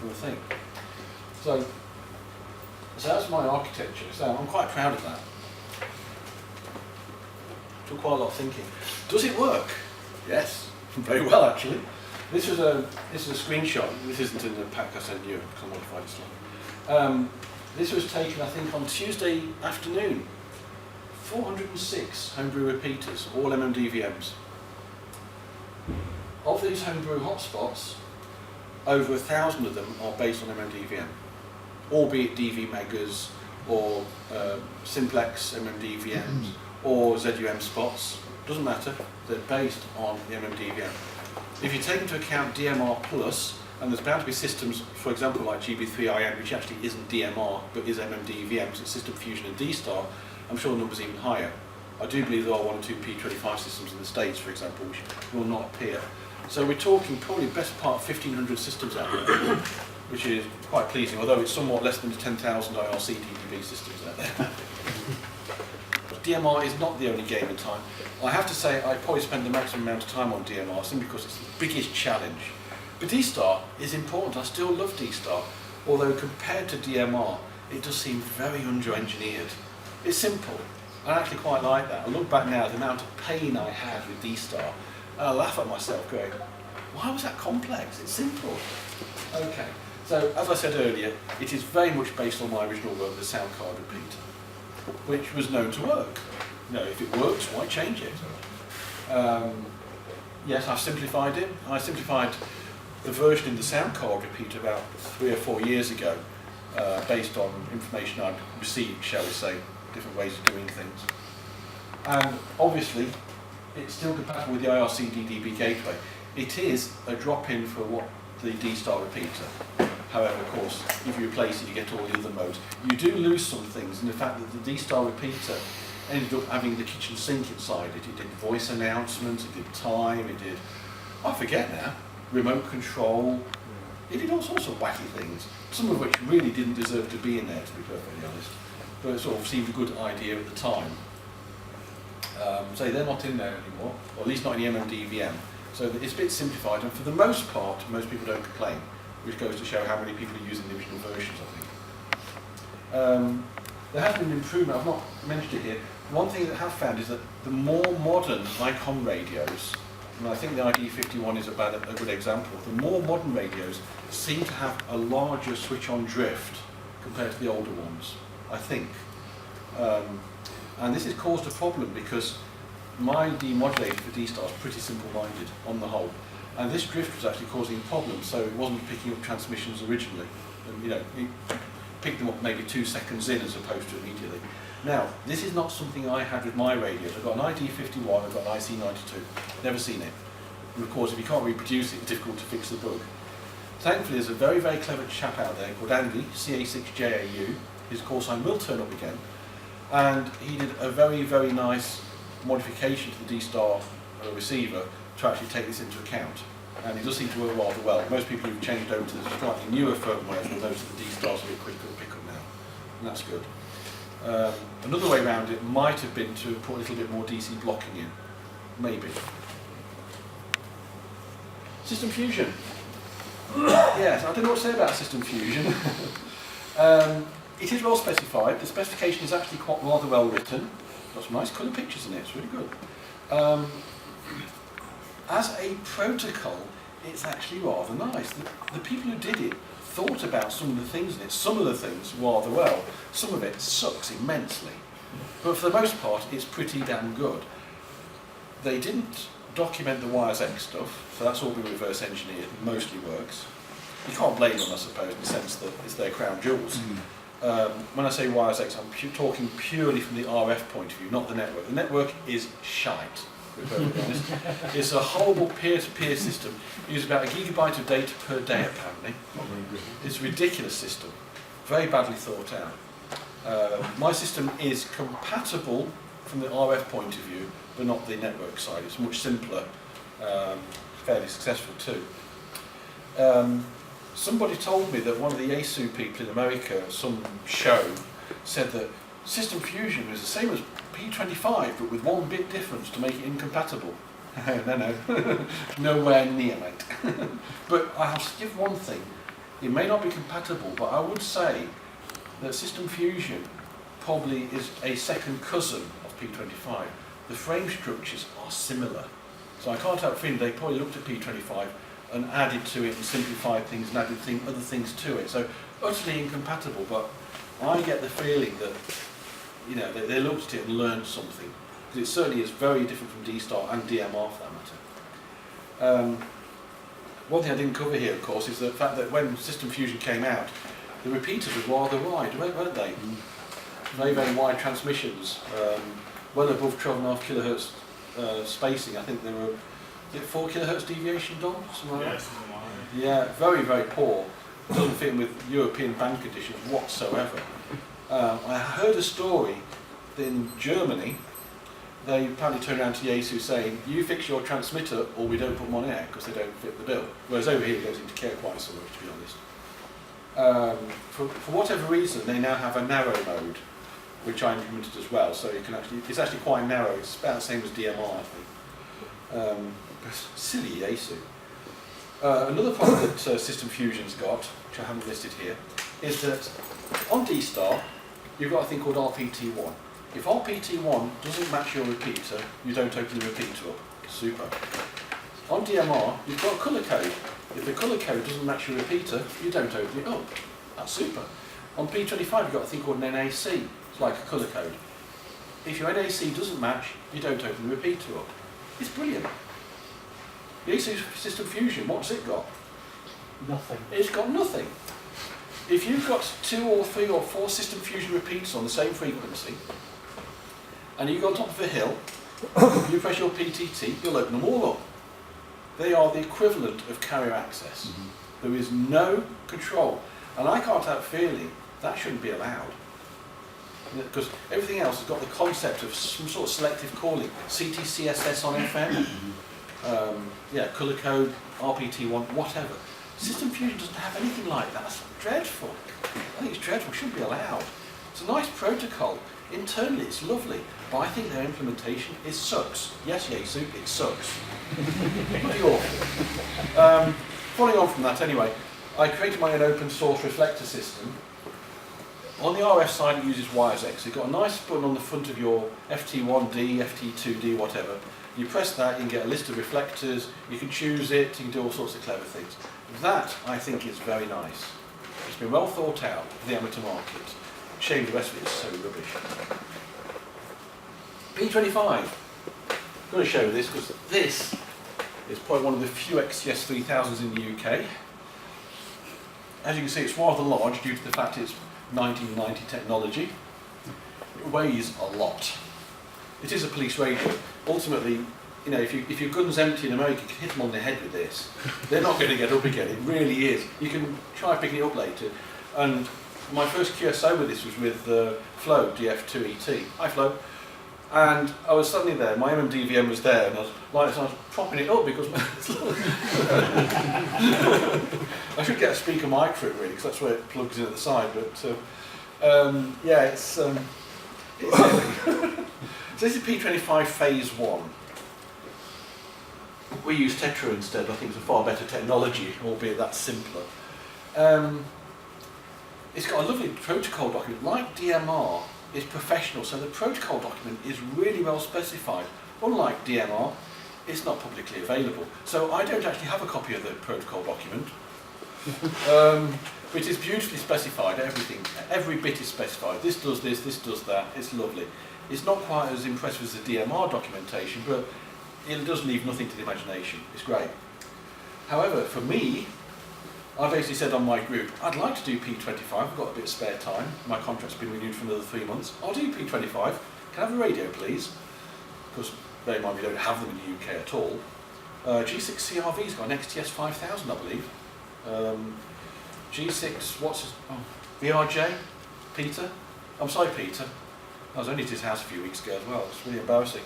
the thing. So that's my architecture. So I'm quite proud of that. Took quite a lot of thinking. Does it work? Yes, very well actually. This is a screenshot. This isn't in the pack I sent you because I modified it slightly. This was taken, I think, on Tuesday afternoon. 406 homebrew repeaters, all mmdvms. Of these homebrew hotspots, over 1,000 of them are based on mmdvm, albeit DV megas or simplex mmdvms or ZUM spots. Doesn't matter. They're based on the mmdvm. If you take into account DMR plus, and there's bound to be systems, for example, like GB3IN, which actually isn't DMR but is mmdvm, so it's System Fusion and D-Star, I'm sure the number's even higher. I do believe there are 1 or 2 P25 systems in the States, for example, which will not appear. So we're talking probably the best part of 1,500 systems out there, which is quite pleasing, although it's somewhat less than the 10,000 IRC DDB systems out there. DMR is not the only game in time. I have to say I probably spend the maximum amount of time on DMR simply because it's the biggest challenge. But D-Star is important. I still love D-Star, although compared to DMR, it does seem very under-engineered. It's simple. I actually quite like that. I look back now at the amount of pain I had with D-Star, and I laugh at myself going, why was that complex? It's simple. Okay, so as I said earlier, it is very much based on my original work, the sound card repeater, which was known to work. You know, if it works, why change it? Yes, I've simplified it. I simplified the version in the sound card repeater about 3 or 4 years ago, based on information I'd received, shall we say, different ways of doing things. And obviously, it's still compatible with the IRC DDB gateway. It is a drop-in for what the D-Star repeater. However, of course, if you replace it, you get all the other modes. You do lose some things in the fact that the D-Star repeater ended up having the kitchen sink inside it. It did voice announcements, it did time, it did, I forget now, remote control. It did all sorts of wacky things, some of which really didn't deserve to be in there, to be perfectly honest. But it sort of seemed a good idea at the time. So they're not in there anymore, or at least not in the mmdvm. So it's a bit simplified, and for the most part, most people don't complain, which goes to show how many people are using the original versions, I think. There has been an improvement, I've not mentioned it here. One thing that I have found is that the more modern ICOM radios, and I think the ID51 is about a good example, the more modern radios seem to have a larger switch-on drift compared to the older ones, I think. And this has caused a problem because my demodulator for D-Star is pretty simple-minded on the whole. And this drift was actually causing problems, so it wasn't picking up transmissions originally. And, you know, it picked them up maybe 2 seconds in as opposed to immediately. Now, this is not something I had with my radios. I've got an ID51, I've got an IC92. Never seen it. And of course, if you can't reproduce it, it's difficult to fix the bug. Thankfully, there's a very, very clever chap out there called Andy, CA6JAU. His call sign will turn up again. And he did a very, very nice modification to the D-Star receiver to actually take this into account. and it does seem to work rather well. Most people who've changed over to the slightly newer firmware will notice that the D-Star's a bit quicker to pick up now, and that's good. Another way around it might have been to put a little bit more DC blocking in, maybe. System Fusion. Yes, I don't know what to say about System Fusion. It is well specified. The specification is actually quite rather well written. Got some nice colour pictures in it. It's really good. As a protocol, it's actually rather nice. The people who did it thought about some of the things in it. Some of the things rather well. Some of it sucks immensely. But for the most part, it's pretty damn good. They didn't document the Wires X stuff, so that's all been reverse engineered. It mostly works. You can't blame them, I suppose, in the sense that it's their crown jewels. When I say Wires X, I'm talking purely from the RF point of view, not the network. The network is shite, to be perfectly honest. It's a horrible peer-to-peer system. It uses about 1 gigabyte of data per day, apparently. It's a ridiculous system, very badly thought out. My system is compatible from the RF point of view, but not the network side. It's much simpler, fairly successful too. Somebody told me that one of the ASU people in America at some show said that System Fusion was the same as P25 but with 1 bit difference to make it incompatible. No, nowhere near, mate. But I'll give one thing. It may not be compatible, but I would say that System Fusion probably is a second cousin of P25. The frame structures are similar. So I can't help feeling they probably looked at P25 and added to it and simplified things and added other things to it. So utterly incompatible, but I get the feeling that they looked at it and learned something. Because it certainly is very different from D-Star and DMR for that matter. One thing I didn't cover here, of course, is the fact that when System Fusion came out, the repeaters were rather wide, weren't they? Very, very wide transmissions, well above 12.5 kilohertz spacing. I think there were 4 kilohertz deviation, Dom? Something like that? Yeah, very, very poor. Doesn't fit in with European band conditions whatsoever. I heard a story that in Germany, they apparently turned around to Yaesu saying, you fix your transmitter or we don't put them on air because they don't fit the bill. Whereas over here it goes into care quite so much, to be honest. For whatever reason, they now have a narrow mode, which I implemented as well. So you can it's actually quite narrow. It's about the same as DMR, I think. Silly Yaesu. Another problem that System Fusion's got, which I haven't listed here, is that on D-Star, you've got a thing called RPT1. If RPT1 doesn't match your repeater, you don't open the repeater up. Super. On DMR, you've got a colour code. If the colour code doesn't match your repeater, you don't open it up. That's super. On P25, you've got a thing called an NAC. It's like a colour code. If your NAC doesn't match, you don't open the repeater up. It's brilliant. The ASU System Fusion, what's it got? Nothing. It's got nothing. If you've got 2 or 3 or 4 System Fusion repeaters on the same frequency, and you go on top of a hill, you press your PTT, you'll open them all up. They are the equivalent of carrier access. There is no control. And I can't help feeling that shouldn't be allowed. Because everything else has got the concept of some sort of selective calling, CTCSS on FM, colour code, RPT1, whatever. System Fusion doesn't have anything like that. That's dreadful. I think it's dreadful. It shouldn't be allowed. It's a nice protocol. Internally, it's lovely. But I think their implementation sucks. Yes, Yaesu, it sucks. Pretty awful. Following on from that, anyway, I created my own open source reflector system. On the RF side, it uses Wires X. You've got a nice button on the front of your FT1D, FT2D, whatever. You press that, you can get a list of reflectors, you can choose it, you can do all sorts of clever things. That, I think, is very nice. It's been well thought out for the amateur market. Shame the rest of it is so rubbish. P25. I'm going to show you this because this is probably one of the few XCS 3000s in the UK. As you can see, it's rather large due to the fact it's 1990 technology. It weighs a lot. It is a police radio. Ultimately, if your gun's empty in America, you can hit them on the head with this. They're not going to get up again. It really is. You can try picking it up later. And my first QSO with this was with Flo, DF2ET. Hi, Flo. And I was suddenly there, my mmdvm was there, and I was propping it up because I should get a speaker mic for it really, because that's where it plugs in at the side. But yeah, it's so this is P25 phase 1. We use Tetra instead. I think it's a far better technology, albeit that's simpler. It's got a lovely protocol document, like DMR. Is professional, so the protocol document is really well specified. Unlike DMR, it's not publicly available. So I don't actually have a copy of the protocol document, which is beautifully specified, everything, every bit is specified. This does that, it's lovely. It's not quite as impressive as the DMR documentation, but it does leave nothing to the imagination. It's great. However, for me, I basically said on my group, I'd like to do P25, I've got a bit of spare time, my contract's been renewed for another 3 months, I'll do P25, can I have a radio please? Because bear in mind we don't have them in the UK at all. G6 CRV's got an XTS 5000 I believe. G6, VRJ? Peter? I'm sorry Peter, I was only at his house a few weeks ago as well, it's really embarrassing.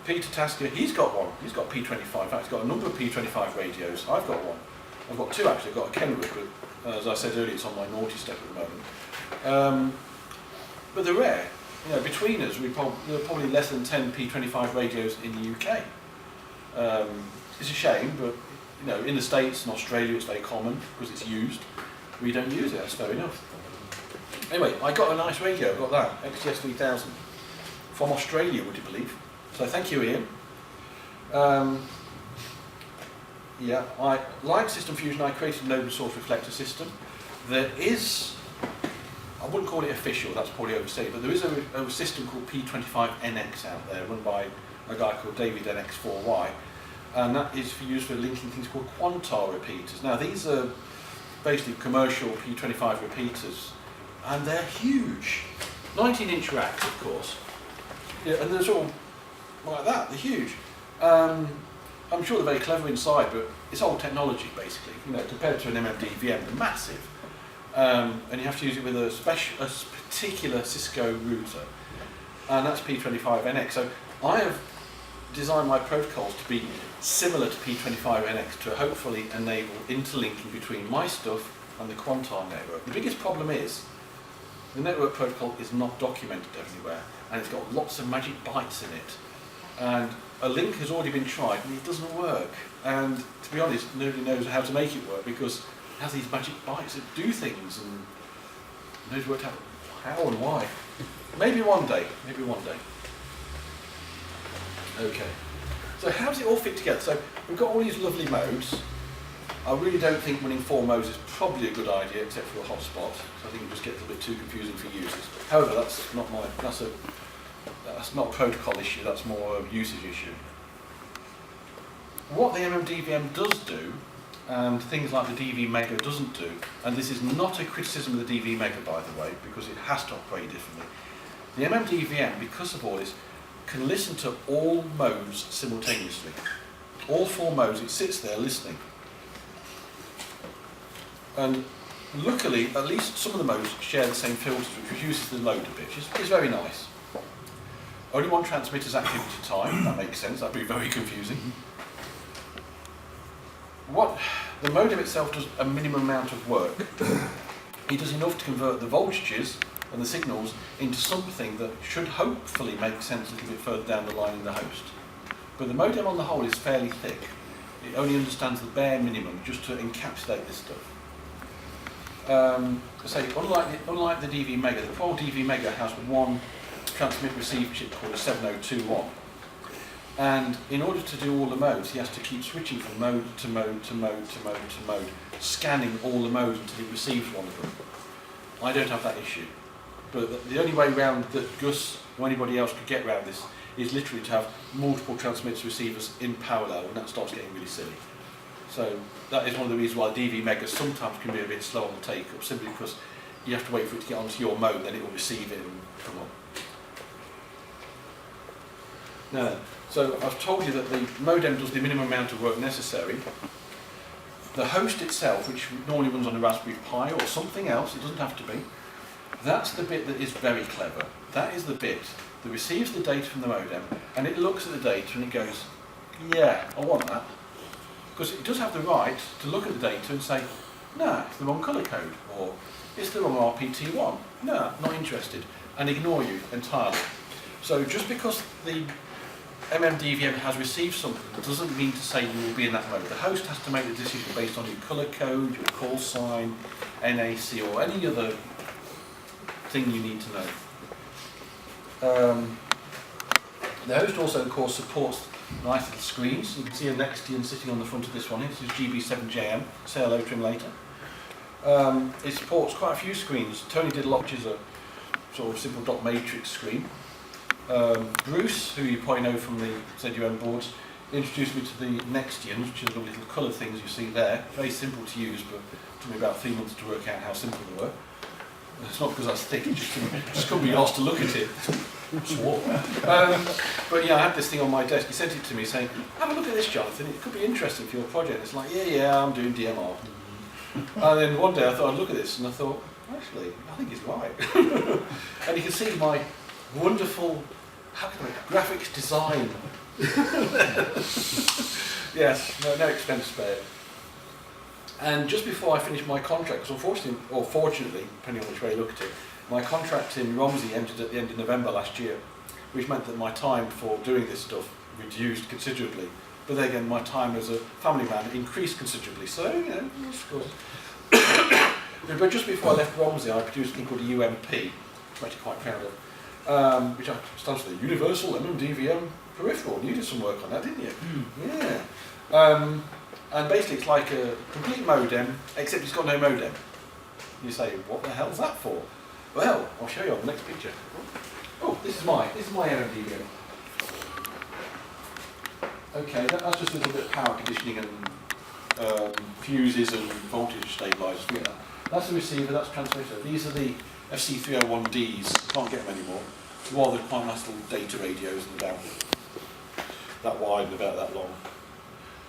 Peter Tasker, he's got one, he's got P25, in fact he's got a number of P25 radios, I've got one. I've got 2 actually, I've got a Kenwood, but as I said earlier, it's on my naughty step at the moment. But they're rare. You know, between us, there are probably less than 10 P25 radios in the UK. It's a shame, but you know, in the States and Australia it's very common because it's used. We don't use it, that's fair enough. Anyway, I got a nice radio, I got that, XTS 3000, from Australia, would you believe? So thank you, Ian. Yeah, like System Fusion, I created an open source reflector system. There is, I wouldn't call it official, that's probably overstated, but there is a system called P25NX out there, run by a guy called David NX4Y, and that is for use for linking things called Quantar repeaters. Now these are basically commercial P25 repeaters, and they're huge. 19-inch racks, of course. Yeah, and they're all like that, they're huge. I'm sure they're very clever inside, but it's old technology basically. You know, compared to an mmdvm, they're massive, and you have to use it with a particular Cisco router, and that's P25NX. So I have designed my protocols to be similar to P25NX to hopefully enable interlinking between my stuff and the Quantar network. The biggest problem is the network protocol is not documented everywhere, and it's got lots of magic bytes in it. And a link has already been tried and it doesn't work. And to be honest, nobody knows how to make it work because it has these magic bytes that do things and nobody's worked out how and why. Maybe one day, maybe one day. Okay, so how does it all fit together? So we've got all these lovely modes. I really don't think running 4 modes is probably a good idea except for a hotspot. So I think it just gets a bit too confusing for users. However, that's not a protocol issue, that's more a usage issue. What the mmdvm does do, and things like the DV Mega doesn't do, and this is not a criticism of the DV Mega by the way, because it has to operate differently. The mmdvm, because of all this, can listen to all modes simultaneously. All 4 modes, it sits there listening. And luckily, at least some of the modes share the same filters, which reduces the load a bit, which is very nice. Only 1 transmitter's active at a time, that makes sense, that'd be very confusing. The modem itself does a minimum amount of work. It does enough to convert the voltages and the signals into something that should hopefully make sense a little bit further down the line in the host. But the modem on the whole is fairly thick. It only understands the bare minimum just to encapsulate this stuff. Unlike the DV Mega, the poor DV Mega has 1 transmit receive chip called a 7021, and in order to do all the modes he has to keep switching from mode to mode to mode to mode to mode, scanning all the modes until he receives one of them. I don't have that issue, but the only way round that Gus or anybody else could get around this is literally to have multiple transmitters receivers in parallel, and that starts getting really silly. So that is one of the reasons why DV Mega sometimes can be a bit slow on the take-up, simply because you have to wait for it to get onto your mode, then it will receive it and come on. Now, so I've told you that the modem does the minimum amount of work necessary. The host itself, which normally runs on a Raspberry Pi or something else, it doesn't have to be, That's the bit that is very clever. That is the bit that receives the data from the modem, and it looks at the data and it goes, yeah, I want that. Because it does have the right to look at the data and say, nah, it's the wrong colour code, or it's the wrong RPT1, nah, not interested, and ignore you entirely. So just because the mmdvm has received something doesn't mean to say you will be in that mode. The host has to make the decision based on your colour code, your call sign, NAC, or any other thing you need to know. The host also, of course, supports nice little screens. You can see a Nextian sitting on the front of this one. This is GB7JM. Say hello to him later. It supports quite a few screens. Tony did a lot, which is a sort of simple dot matrix screen. Bruce, who you probably know from the ZUM boards, introduced me to the Nextian, which are the little coloured things you see there. Very simple to use, but it took me about 3 months to work out how simple they were. It's not because I was thick, it just couldn't be asked to look at it. Swore. But yeah, I had this thing on my desk. He sent it to me saying, have a look at this, Jonathan, it could be interesting for your project. It's like, yeah, I'm doing DMR. And then one day I thought I'd look at this and I thought, actually, I think he's right. And you can see my wonderful, how can I, graphics design. Yes, no expense spared. And just before I finished my contract, because unfortunately, or fortunately, depending on which way you look at it, my contract in Romsey ended at the end of November last year, which meant that my time for doing this stuff reduced considerably. But then again, my time as a family man increased considerably. So, you know, of course. But just before I left Romsey, I produced a thing called a UMP, which I'm actually quite proud of, which stands for the Universal MMDVM Peripheral. And you did some work on that, didn't you? Yeah. And basically it's like a complete modem, except it's got no modem. You say, what the hell's that for? Well, I'll show you on the next picture. Oh, this is my MMDVM. Okay, that's just a little bit of power conditioning and fuses and voltage stabilisers. Yeah. That's the receiver, that's transmitter. These are the FC301Ds, can't get them anymore. Rather quite nice little data radios and about that wide and about that long.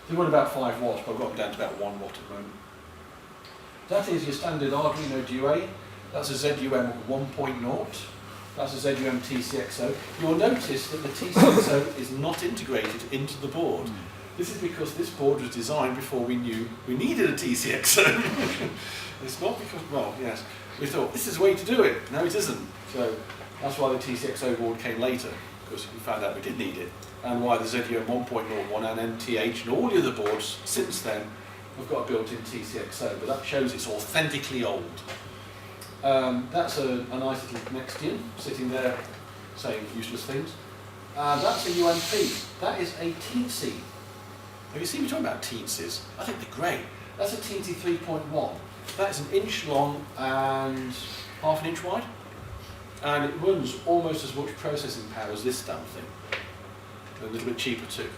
They run about 5 watts, but I've got them down to about 1 watt at the moment. That is your standard Arduino Duet. That's a ZUM 1.0. That's a ZUM TCXO. You'll notice that the TCXO is not integrated into the board. This is because this board was designed before we knew we needed a TCXO. It's not because, well, yes, we thought this is the way to do it. No, it isn't. So that's why the TCXO board came later, because we found out we did need it. And why the ZUM 1.01 and NTH and all the other boards since then have got a built-in TCXO, but that shows it's authentically old. That's a nice little Nextian sitting there saying useless things. That's a UMP. That is a teensy. Have you seen me talking about teensies? I think they're great. That's a teensy 3.1. That is 1 inch long and ½ an inch wide. And it runs almost as much processing power as this damn thing. A little bit cheaper too.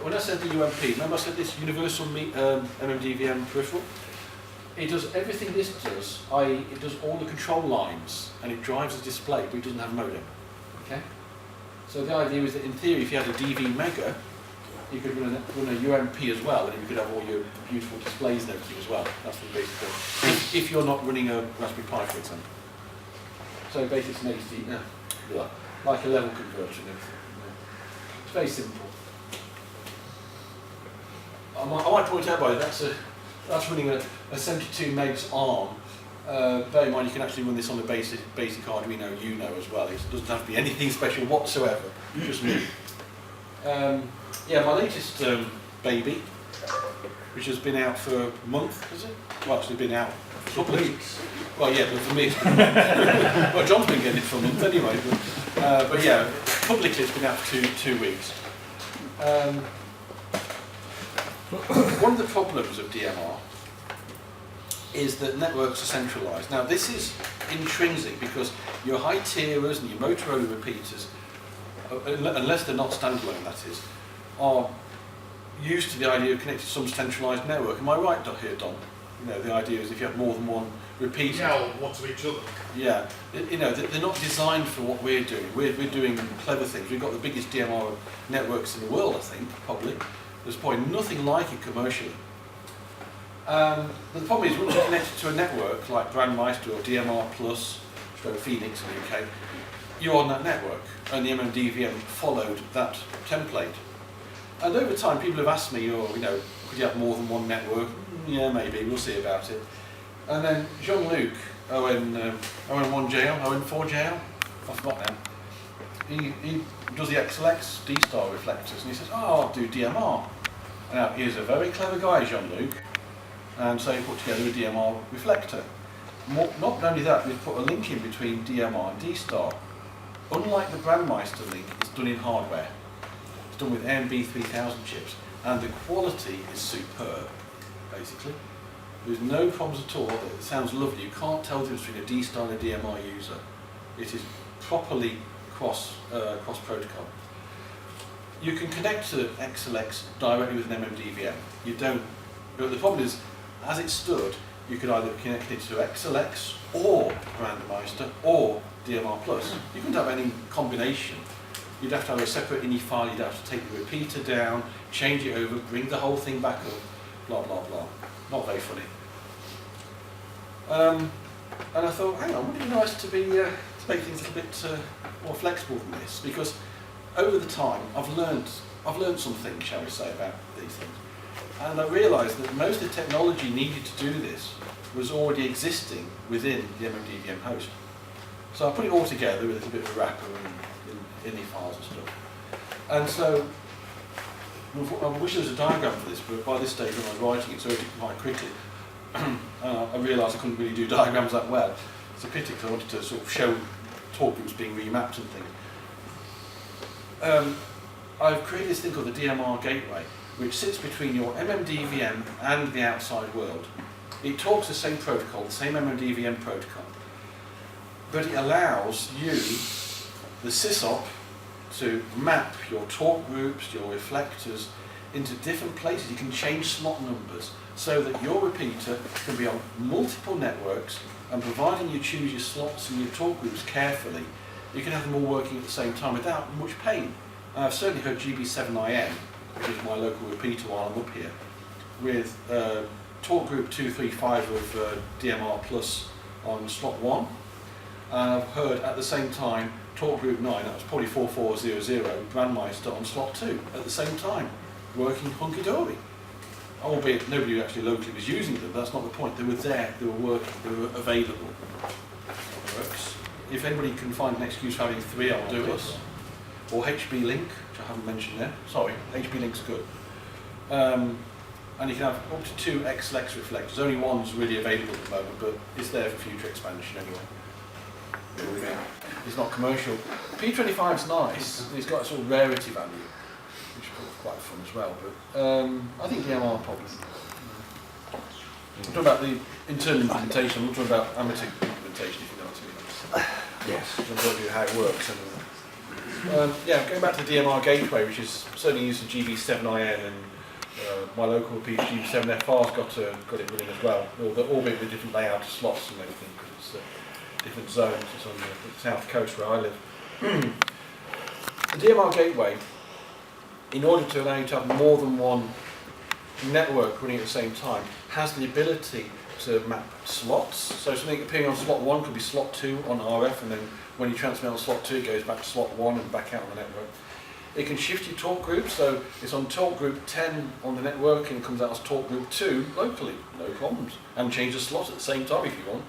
When I said the UMP, remember I said this Universal MMDVM peripheral? It does everything this does, i.e. it does all the control lines and it drives the display, but it doesn't have a modem. Okay? So the idea is that in theory, if you had a DV Mega, you could run a UMP as well, and you could have all your beautiful displays and everything as well. That's the basic thing. If you're not running a Raspberry Pi, for example. So basically it's an HD, like a level converter and everything. It's very simple. I might point out, by the way, that's running a 72 megs ARM. Bear in mind, you can actually run this on the basic Arduino Uno as well. It doesn't have to be anything special whatsoever. Just me. Yeah, my latest baby, which has been out for a month, has it? Well, actually been out for a couple of weeks. Well, yeah, but for me, well, John's been getting it for a month anyway. But yeah, publicly it's been out for two weeks. One of the problems of DMR is that networks are centralised. Now this is intrinsic because your high tierers and your Motorola repeaters, unless they're not standalone that is, are used to the idea of connecting to some centralised network. Am I right here, Don? You know, the idea is if you have more than one repeater. Yeah, or one to each other. Yeah, you know, they're not designed for what we're doing. We're doing clever things. We've got the biggest DMR networks in the world, I think, probably. There's probably nothing like it commercially. But the problem is, once you connect it to a network like Brandmeister or DMR Plus, Phoenix in the UK, you're on that network, and the mmdvm followed that template. And over time, people have asked me, could you have more than one network? Yeah, maybe, we'll see about it. And then Jean-Luc, ON1JL, ON4JL, I forgot now, he does the XLX D-star reflectors, and he says, I'll do DMR. Now, he's a very clever guy, Jean-Luc, and so he put together a DMR reflector. Not only that, we've put a link in between DMR and D-star. Unlike the Brandmeister link, it's done in hardware. It's done with AMB3000 chips, and the quality is superb, basically. There's no problems at all. It sounds lovely. You can't tell the difference between a D-star and a DMR user. It is properly cross protocol. You can connect to XLX directly with an mmdvm. You don't. But the problem is, as it stood, you could either connect it to XLX or Brandmeister or DMR Plus. You couldn't have any combination. You'd have to have a separate INI file. You'd have to take the repeater down, change it over, bring the whole thing back up. Blah blah blah. Not very funny. And I thought, hang on, wouldn't it be nice to make things a little bit more flexible than this? Because over the time, I've learned some things, shall we say, about these things. And I realised that most of the technology needed to do this was already existing within the mmdvm host. So I put it all together with a bit of a wrapper and INI files and stuff. And so I wish there was a diagram for this, but by this stage when I was writing it, so I did it quite quickly. I realised I couldn't really do diagrams that well. It's a pity because I wanted to sort of show talk groups being remapped and things. I've created this thing called the DMR gateway, which sits between your mmdvm and the outside world. It talks the same protocol, the same mmdvm protocol, but it allows you, the sysop, to map your talk groups, your reflectors, into different places. You can change slot numbers so that your repeater can be on multiple networks, and providing you choose your slots and your talk groups carefully, you can have them all working at the same time without much pain. I've certainly heard GB7IN, which is my local repeater while I'm up here, with talk group 235 of DMR Plus on slot 1, and I've heard at the same time talk group 9, that was probably 4400, Brandmeister on slot 2 at the same time, working hunky-dory. Albeit nobody actually locally was using them, but that's not the point. They were there, they were working, they were available. Works. If anybody can find an excuse for having 3, I'll do it. Or HB Link, which I haven't mentioned there. Sorry, HB Link's good. And you can have up to 2 XLX reflectors. Only one's really available at the moment, but it's there for future expansion anyway. It's not commercial. P25's nice. It's got a sort of rarity value, which is quite fun as well. But I think DMR probably. I'm talking about the internal implementation. I'm not talking about amateur implementation, if you know what I mean. Yes. I'm talking about how it works. Yeah, going back to the DMR gateway, which is certainly used in GB7IN, and my local GB7FR's got it running as well, albeit with different layout of slots and everything, because it's different zones. It's on the south coast where I live. The DMR gateway, in order to allow you to have more than one network running at the same time, has the ability to map slots. So something appearing on slot 1 could be slot 2 on RF, and then when you transmit on slot 2 it goes back to slot 1 and back out on the network. It can shift your talk group, so it's on talk group 10 on the network and comes out as talk group 2 locally, no problems. And change the slot at the same time if you want.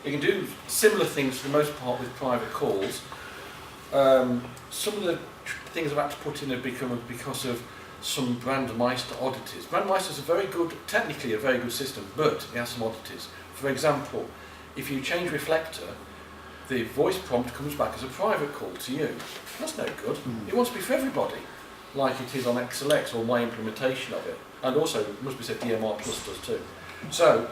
You can do similar things for the most part with private calls. Some of the things I've had to put in have become because of some Brandmeister oddities. Brandmeister is technically a very good system, but it has some oddities. For example, if you change reflector, the voice prompt comes back as a private call to you. That's no good. It wants to be for everybody, like it is on XLX or my implementation of it. And also, it must be said DMR Plus does too. So,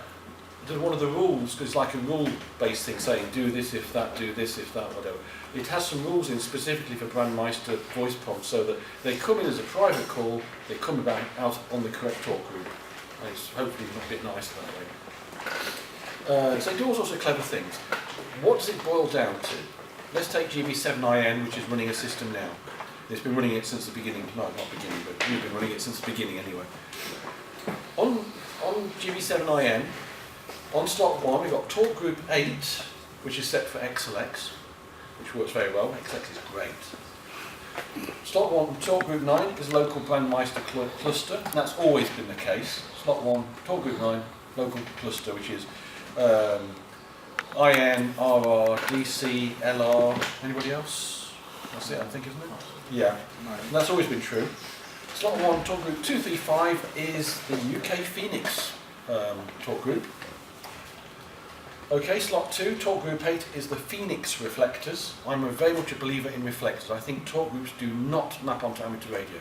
one of the rules, because it's like a rule-based thing saying do this if that, do this if that, whatever. It has some rules in specifically for Brandmeister voice prompts, so that they come in as a private call, they come back out on the correct talk group. And it's hopefully a bit nicer that way. So they do all sorts of clever things. What does it boil down to? Let's take GB7IN, which is running a system now. It's been running it since the beginning, no, not beginning, but we've been running it since the beginning anyway. On on GB7IN, on slot 1 we've got talk group 8, which is set for XLX, which works very well. XLX is great. Slot 1, talk group 9 is local Brandmeister cluster, and that's always been the case. Slot 1, talk group 9, local cluster, which is IN, RR, DC, LR, anybody else? That's it, I think, isn't it? Yeah, and that's always been true. Slot 1, talk group 235 is the UK Phoenix talk group. Okay, slot 2, talk group 8 is the Phoenix reflectors. I'm very much a believer in reflectors. I think talk groups do not map onto amateur radio.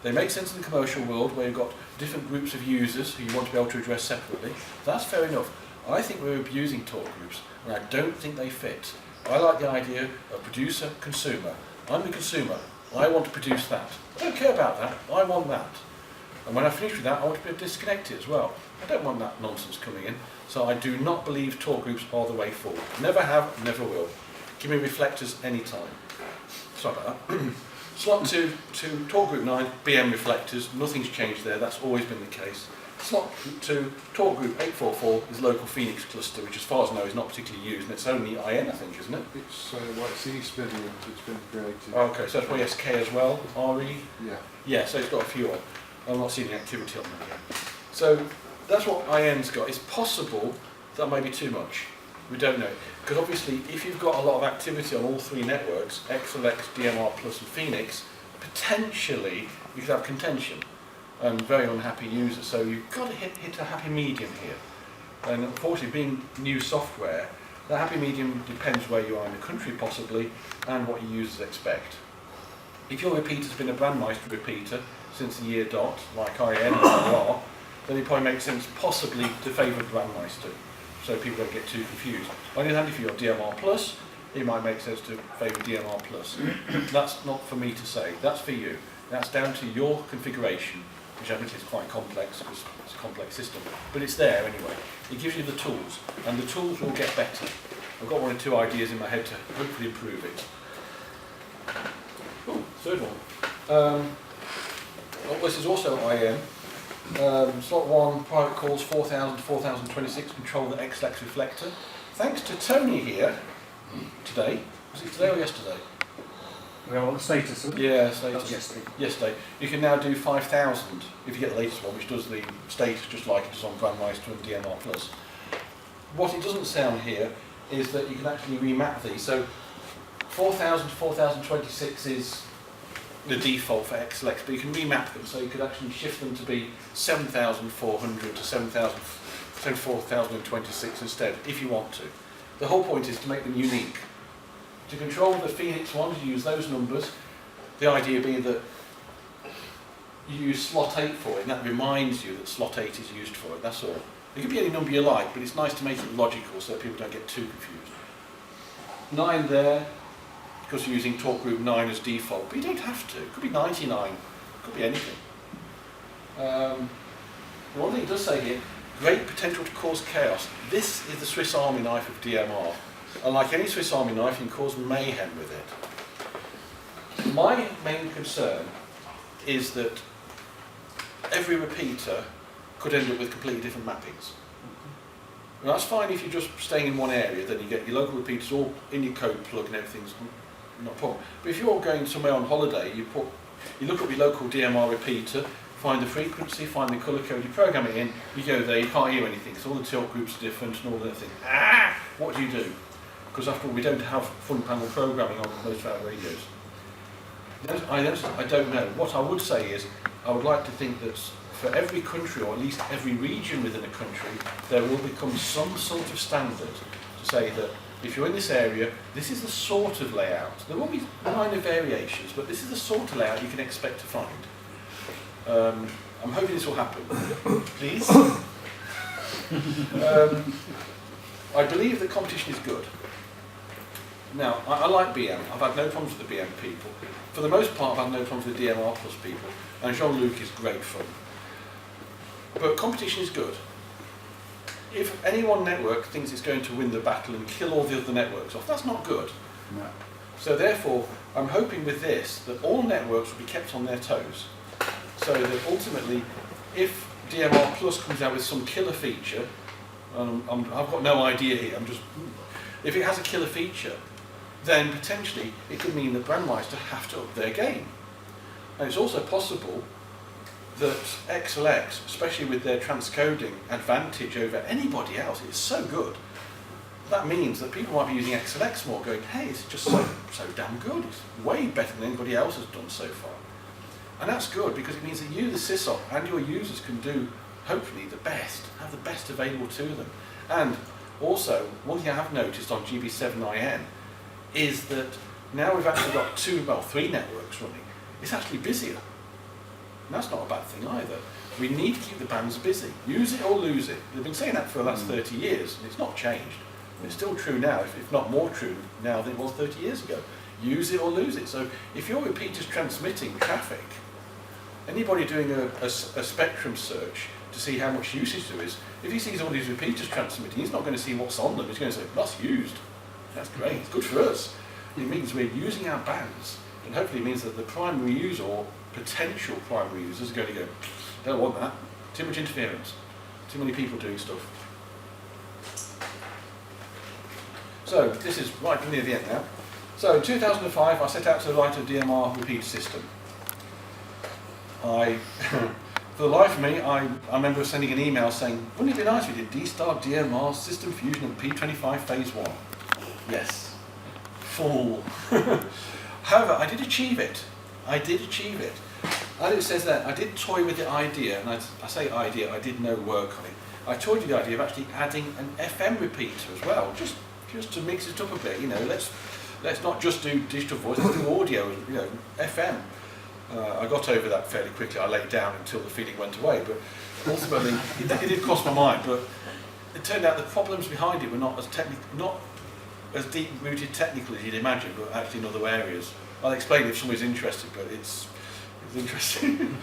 They make sense in the commercial world where you've got different groups of users who you want to be able to address separately. That's fair enough. I think we're abusing talk groups, and I don't think they fit. I like the idea of producer-consumer. I'm the consumer. I want to produce that. I don't care about that. I want that. And when I finish with that, I want to be able to disconnect it as well. I don't want that nonsense coming in. So I do not believe talk groups are the way forward. Never have, never will. Give me reflectors anytime. Sorry about that. Slot 2 to talk group 9, BM reflectors. Nothing's changed there. That's always been the case. Slot 2, talk group 844 is local Phoenix cluster, which as far as I know is not particularly used, and it's only IN, I think, isn't it? It's E-spin it's been created. Okay, so that's YSK as well, RE? Yeah. Yeah, so it's got a few on. I'm not seeing the activity on that yet. So that's what IN's got. It's possible that may be too much. We don't know. Because obviously, if you've got a lot of activity on all three networks, XLX, DMR Plus and Phoenix, potentially you could have contention and very unhappy users. So you've got to hit a happy medium here. And unfortunately, being new software, the happy medium depends where you are in the country possibly and what your users expect. If your repeater's been a Brandmeister repeater since the year dot, like IN or RR, then it probably makes sense possibly to favour Brandmeister, so people don't get too confused. On the other hand, if you're DMR Plus, it might make sense to favour DMR Plus. That's not for me to say, that's for you. That's down to your configuration, which I think is quite complex because it's a complex system. But it's there anyway. It gives you the tools, and the tools will get better. I've got one or two ideas in my head to hopefully improve it. Ooh, third one. This is also IN. Slot 1, private calls 4000 to 4026, control the XLX reflector. Thanks to Tony here today. Was it today or yesterday? We have all the status of it? Yeah, status. That's yesterday. Yesterday. You can now do 5000 if you get the latest one, which does the status just like it does on Brandmeister and DMR Plus. What it doesn't sound here is that you can actually remap these. So 4000 to 4026 is the default for XLX, but you can remap them, so you could actually shift them to be 7400 to 4026 instead, if you want to. The whole point is to make them unique. To control the Phoenix ones, you use those numbers. The idea being that you use slot 8 for it, and that reminds you that slot 8 is used for it, that's all. It could be any number you like, but it's nice to make it logical so that people don't get too confused. 9 there, because you're using talk group 9 as default, but you don't have to. It could be 99, it could be anything. The one thing it does say here, great potential to cause chaos. This is the Swiss Army knife of DMR. And like any Swiss Army knife, you can cause mayhem with it. My main concern is that every repeater could end up with completely different mappings. And that's fine if you're just staying in one area, then you get your local repeaters all in your code plug and everything's not a problem. But if you're going somewhere on holiday, you look at your local DMR repeater, find the frequency, find the colour code, you program it in, you go there, you can't hear anything, so all the tilt groups are different and all that thing. What do you do? Because after all, we don't have front panel programming on most of our radios. I don't know. What I would say is, I would like to think that for every country, or at least every region within a country, there will become some sort of standard to say that if you're in this area, this is the sort of layout. There will be minor variations, but this is the sort of layout you can expect to find. I'm hoping this will happen. Please. I believe that competition is good. Now, I like BM. I've had no problems with the BM people. For the most part, I've had no problems with the DMR Plus people. And Jean-Luc is great fun. But competition is good. If any one network thinks it's going to win the battle and kill all the other networks off, that's not good. No. So therefore, I'm hoping with this that all networks will be kept on their toes. So that ultimately, if DMR Plus comes out with some killer feature, I've got no idea here, if it has a killer feature, then potentially it could mean that Brandmeister have to up their game. And it's also possible that XLX, especially with their transcoding advantage over anybody else, is so good. That means that people might be using XLX more, going, hey, it's just so damn good. It's way better than anybody else has done so far. And that's good because it means that you, the sysop, and your users can do, hopefully, the best, have the best available to them. And also, one thing I have noticed on GB7IN is that now we've actually got three networks running, it's actually busier. And that's not a bad thing either. We need to keep the bands busy. Use it or lose it. They've been saying that for the last 30 years, and it's not changed. It's still true now, if not more true now than it was 30 years ago. Use it or lose it. So if your repeater's transmitting traffic, anybody doing a spectrum search to see how much usage there is, if he sees all these repeaters transmitting, he's not going to see what's on them. He's going to say, that's used. That's great. It's good for us. It means we're using our bands, and hopefully it means that the primary user or potential primary users are going to go, don't want that. Too much interference. Too many people doing stuff. So this is right near the end now. So in 2005, I set out to write a DMR repeater system. For the life of me, I remember sending an email saying, wouldn't it be nice if we did D-Star DMR System Fusion and P25 Phase 1? Yes. Fool. However, I did achieve it. As it says there, I did toy with the idea, and I say idea, I did no work on it. I toyed with the idea of actually adding an FM repeater as well, just to mix it up a bit. Let's not just do digital voice, let's do audio, FM. I got over that fairly quickly. I laid down until the feeling went away, but ultimately it did cross my mind. But it turned out the problems behind it were not as deep-rooted technically as you'd imagine, but actually in other areas. I'll explain if somebody's interested, but it's interesting.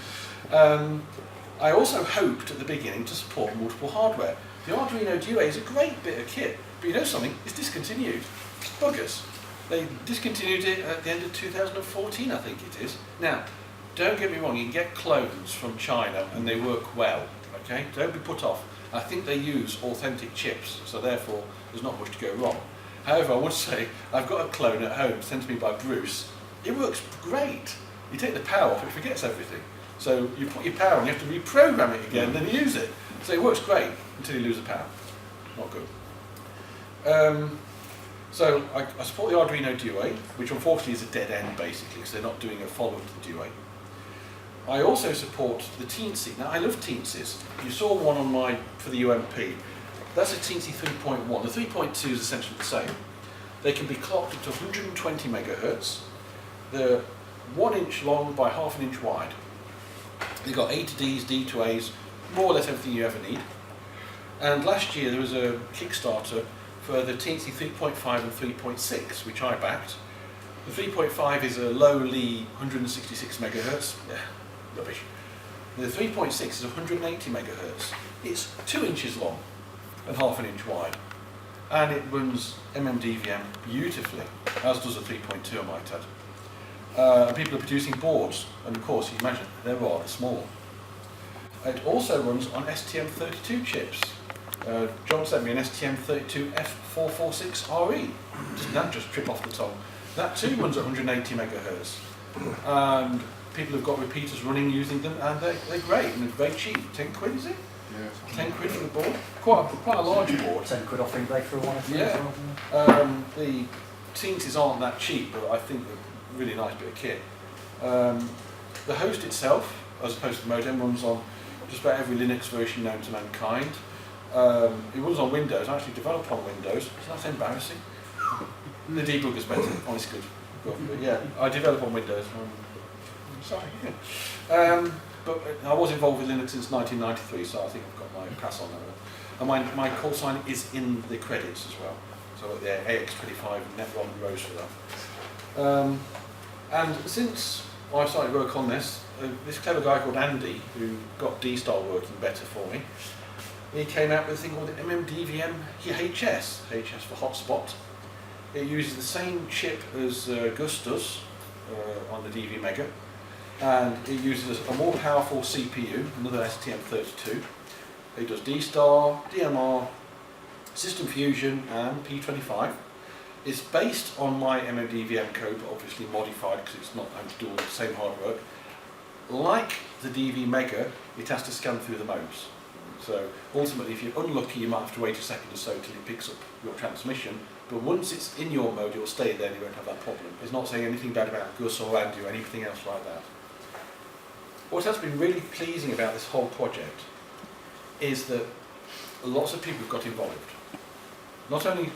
I also hoped at the beginning to support multiple hardware. The Arduino Duo is a great bit of kit, but you know something? It's discontinued. Buggers. They discontinued it at the end of 2014, I think it is. Now, don't get me wrong, you can get clones from China and they work well, okay? Don't be put off. I think they use authentic chips, so therefore there's not much to go wrong. However, I would say, I've got a clone at home sent to me by Bruce. It works great. You take the power off, it forgets everything. So you put your power on, you have to reprogram it again, then use it. So it works great until you lose the power. Not good. So I support the Arduino Duo, which unfortunately is a dead end basically, because they're not doing a follow-up to the Duo. I also support the Teensy. Now I love Teensies. You saw one for the UMP. That's a Teensy 3.1. The 3.2 is essentially the same. They can be clocked up to 120 megahertz. They're 1 inch long by half an inch wide. They've got A to Ds, D to As, more or less everything you ever need. And last year there was a Kickstarter for the Teensy 3.5 and 3.6, which I backed. The 3.5 is a lowly 166 megahertz. Yeah, rubbish. The 3.6 is 180 megahertz. It's 2 inches long and half an inch wide. And it runs mmdvm beautifully, as does the 3.2, I might add. People are producing boards, and of course, you imagine, they're rather small. It also runs on STM32 chips. John sent me an STM32F446RE. Doesn't that just trip off the tongue? That too runs at 180 megahertz. And people have got repeaters running using them, and they're great, and they're very cheap. 10 quid, is it? Yeah. 10 quid for the board? Quite a large board. 10 quid off eBay for one of them Yeah. as well. The Teensies aren't that cheap, but I think they're a really nice bit of kit. The host itself, as opposed to the modem, runs on just about every Linux version known to mankind. It runs on Windows. I actually developed on Windows. So that's embarrassing. The debugger's better. Honestly, good. But yeah, I develop on Windows. I'm sorry. Yeah. But I was involved with Linux since 1993, so I think I've got my pass on that one. And my call sign is in the credits as well. So the AX25 Netron rose for that. And since I started work on this clever guy called Andy, who got D-Star working better for me, he came out with a thing called mmdvm HS for hotspot. It uses the same chip as Gus does on the DV Mega. and it uses a more powerful CPU, another STM32. It does D-Star, DMR, System Fusion and P25. It's based on my mmdvm code, but obviously modified because it's not having to do all the same hard work. Like the DV Mega, it has to scan through the modes. So ultimately, if you're unlucky, you might have to wait a second or so till it picks up your transmission. But once it's in your mode, it will stay there and you won't have that problem. It's not saying anything bad about Gus or Andy or anything else like that. What has been really pleasing about this whole project is that lots of people have got involved. Not only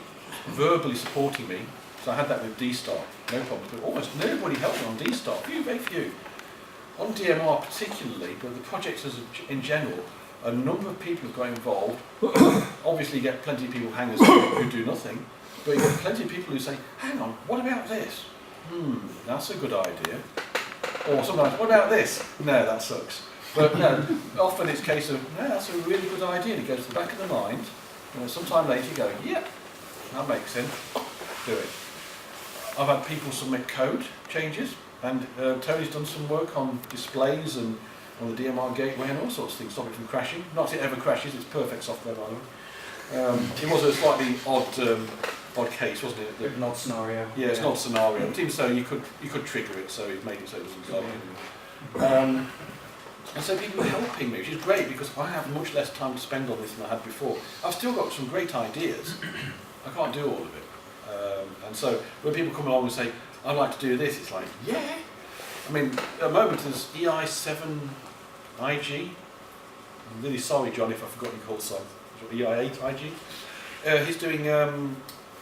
verbally supporting me, so I had that with D-Star, no problem, but almost nobody helped me on D-Star, very few. On DMR particularly, but the projects in general, a number of people have got involved. Obviously you get plenty of people hangers who do nothing, but you get plenty of people who say, hang on, what about this? That's a good idea. Or sometimes, what about this? No, that sucks. But no, often it's a case of, no, that's a really good idea. It goes to the back of the mind, and sometime later you go, yep, that makes sense, do it. I've had people submit code changes, and Tony's done some work on displays and on the DMR gateway and all sorts of things, stop it from crashing. Not that it ever crashes, it's perfect software by the way. It was a slightly odd case, wasn't it? An odd scenario. Yeah, it's not a scenario. But even so, you could trigger it, so it made it so it doesn't go. And so people are helping me, which is great because I have much less time to spend on this than I had before. I've still got some great ideas. I can't do all of it. And so when people come along and say, I'd like to do this, it's like, yeah. I mean, at the moment there's EI7IG. I'm really sorry, John, if I've forgotten your call sign. EI8IG. He's doing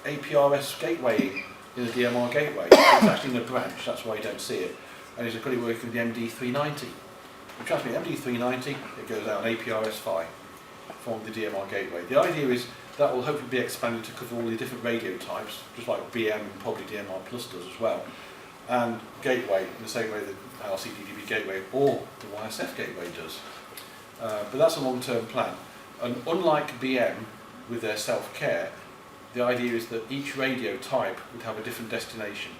APRS gateway in the DMR gateway. It's actually in a branch, that's why you don't see it. And he's currently working with the MD390. And trust me, MD390, it goes out on APRS5 from the DMR gateway. The idea is that will hopefully be expanded to cover all the different radio types, just like BM and probably DMR Plus does as well. And gateway in the same way that RCDDB gateway or the YSF gateway does. But that's a long-term plan. And unlike BM with their self-care, the idea is that each radio type would have a different destination.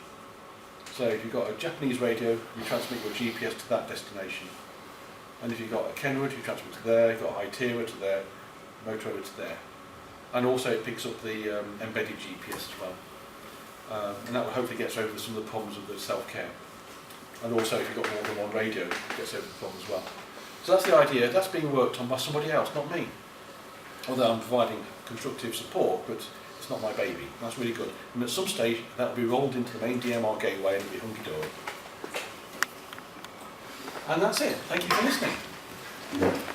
So if you've got a Japanese radio, you transmit your GPS to that destination. And if you've got a Kenwood, you transmit to there, you've got a Hytera to there, Motorola to there. And also it picks up the embedded GPS as well. And that will hopefully get over some of the problems of the self-care. And also if you've got more than one radio, it gets over the problem as well. So that's the idea. That's being worked on by somebody else, not me. Although I'm providing constructive support, but it's not my baby. That's really good. And at some stage, that will be rolled into the main DMR gateway and it'll be hunky-dory. And that's it. Thank you for listening.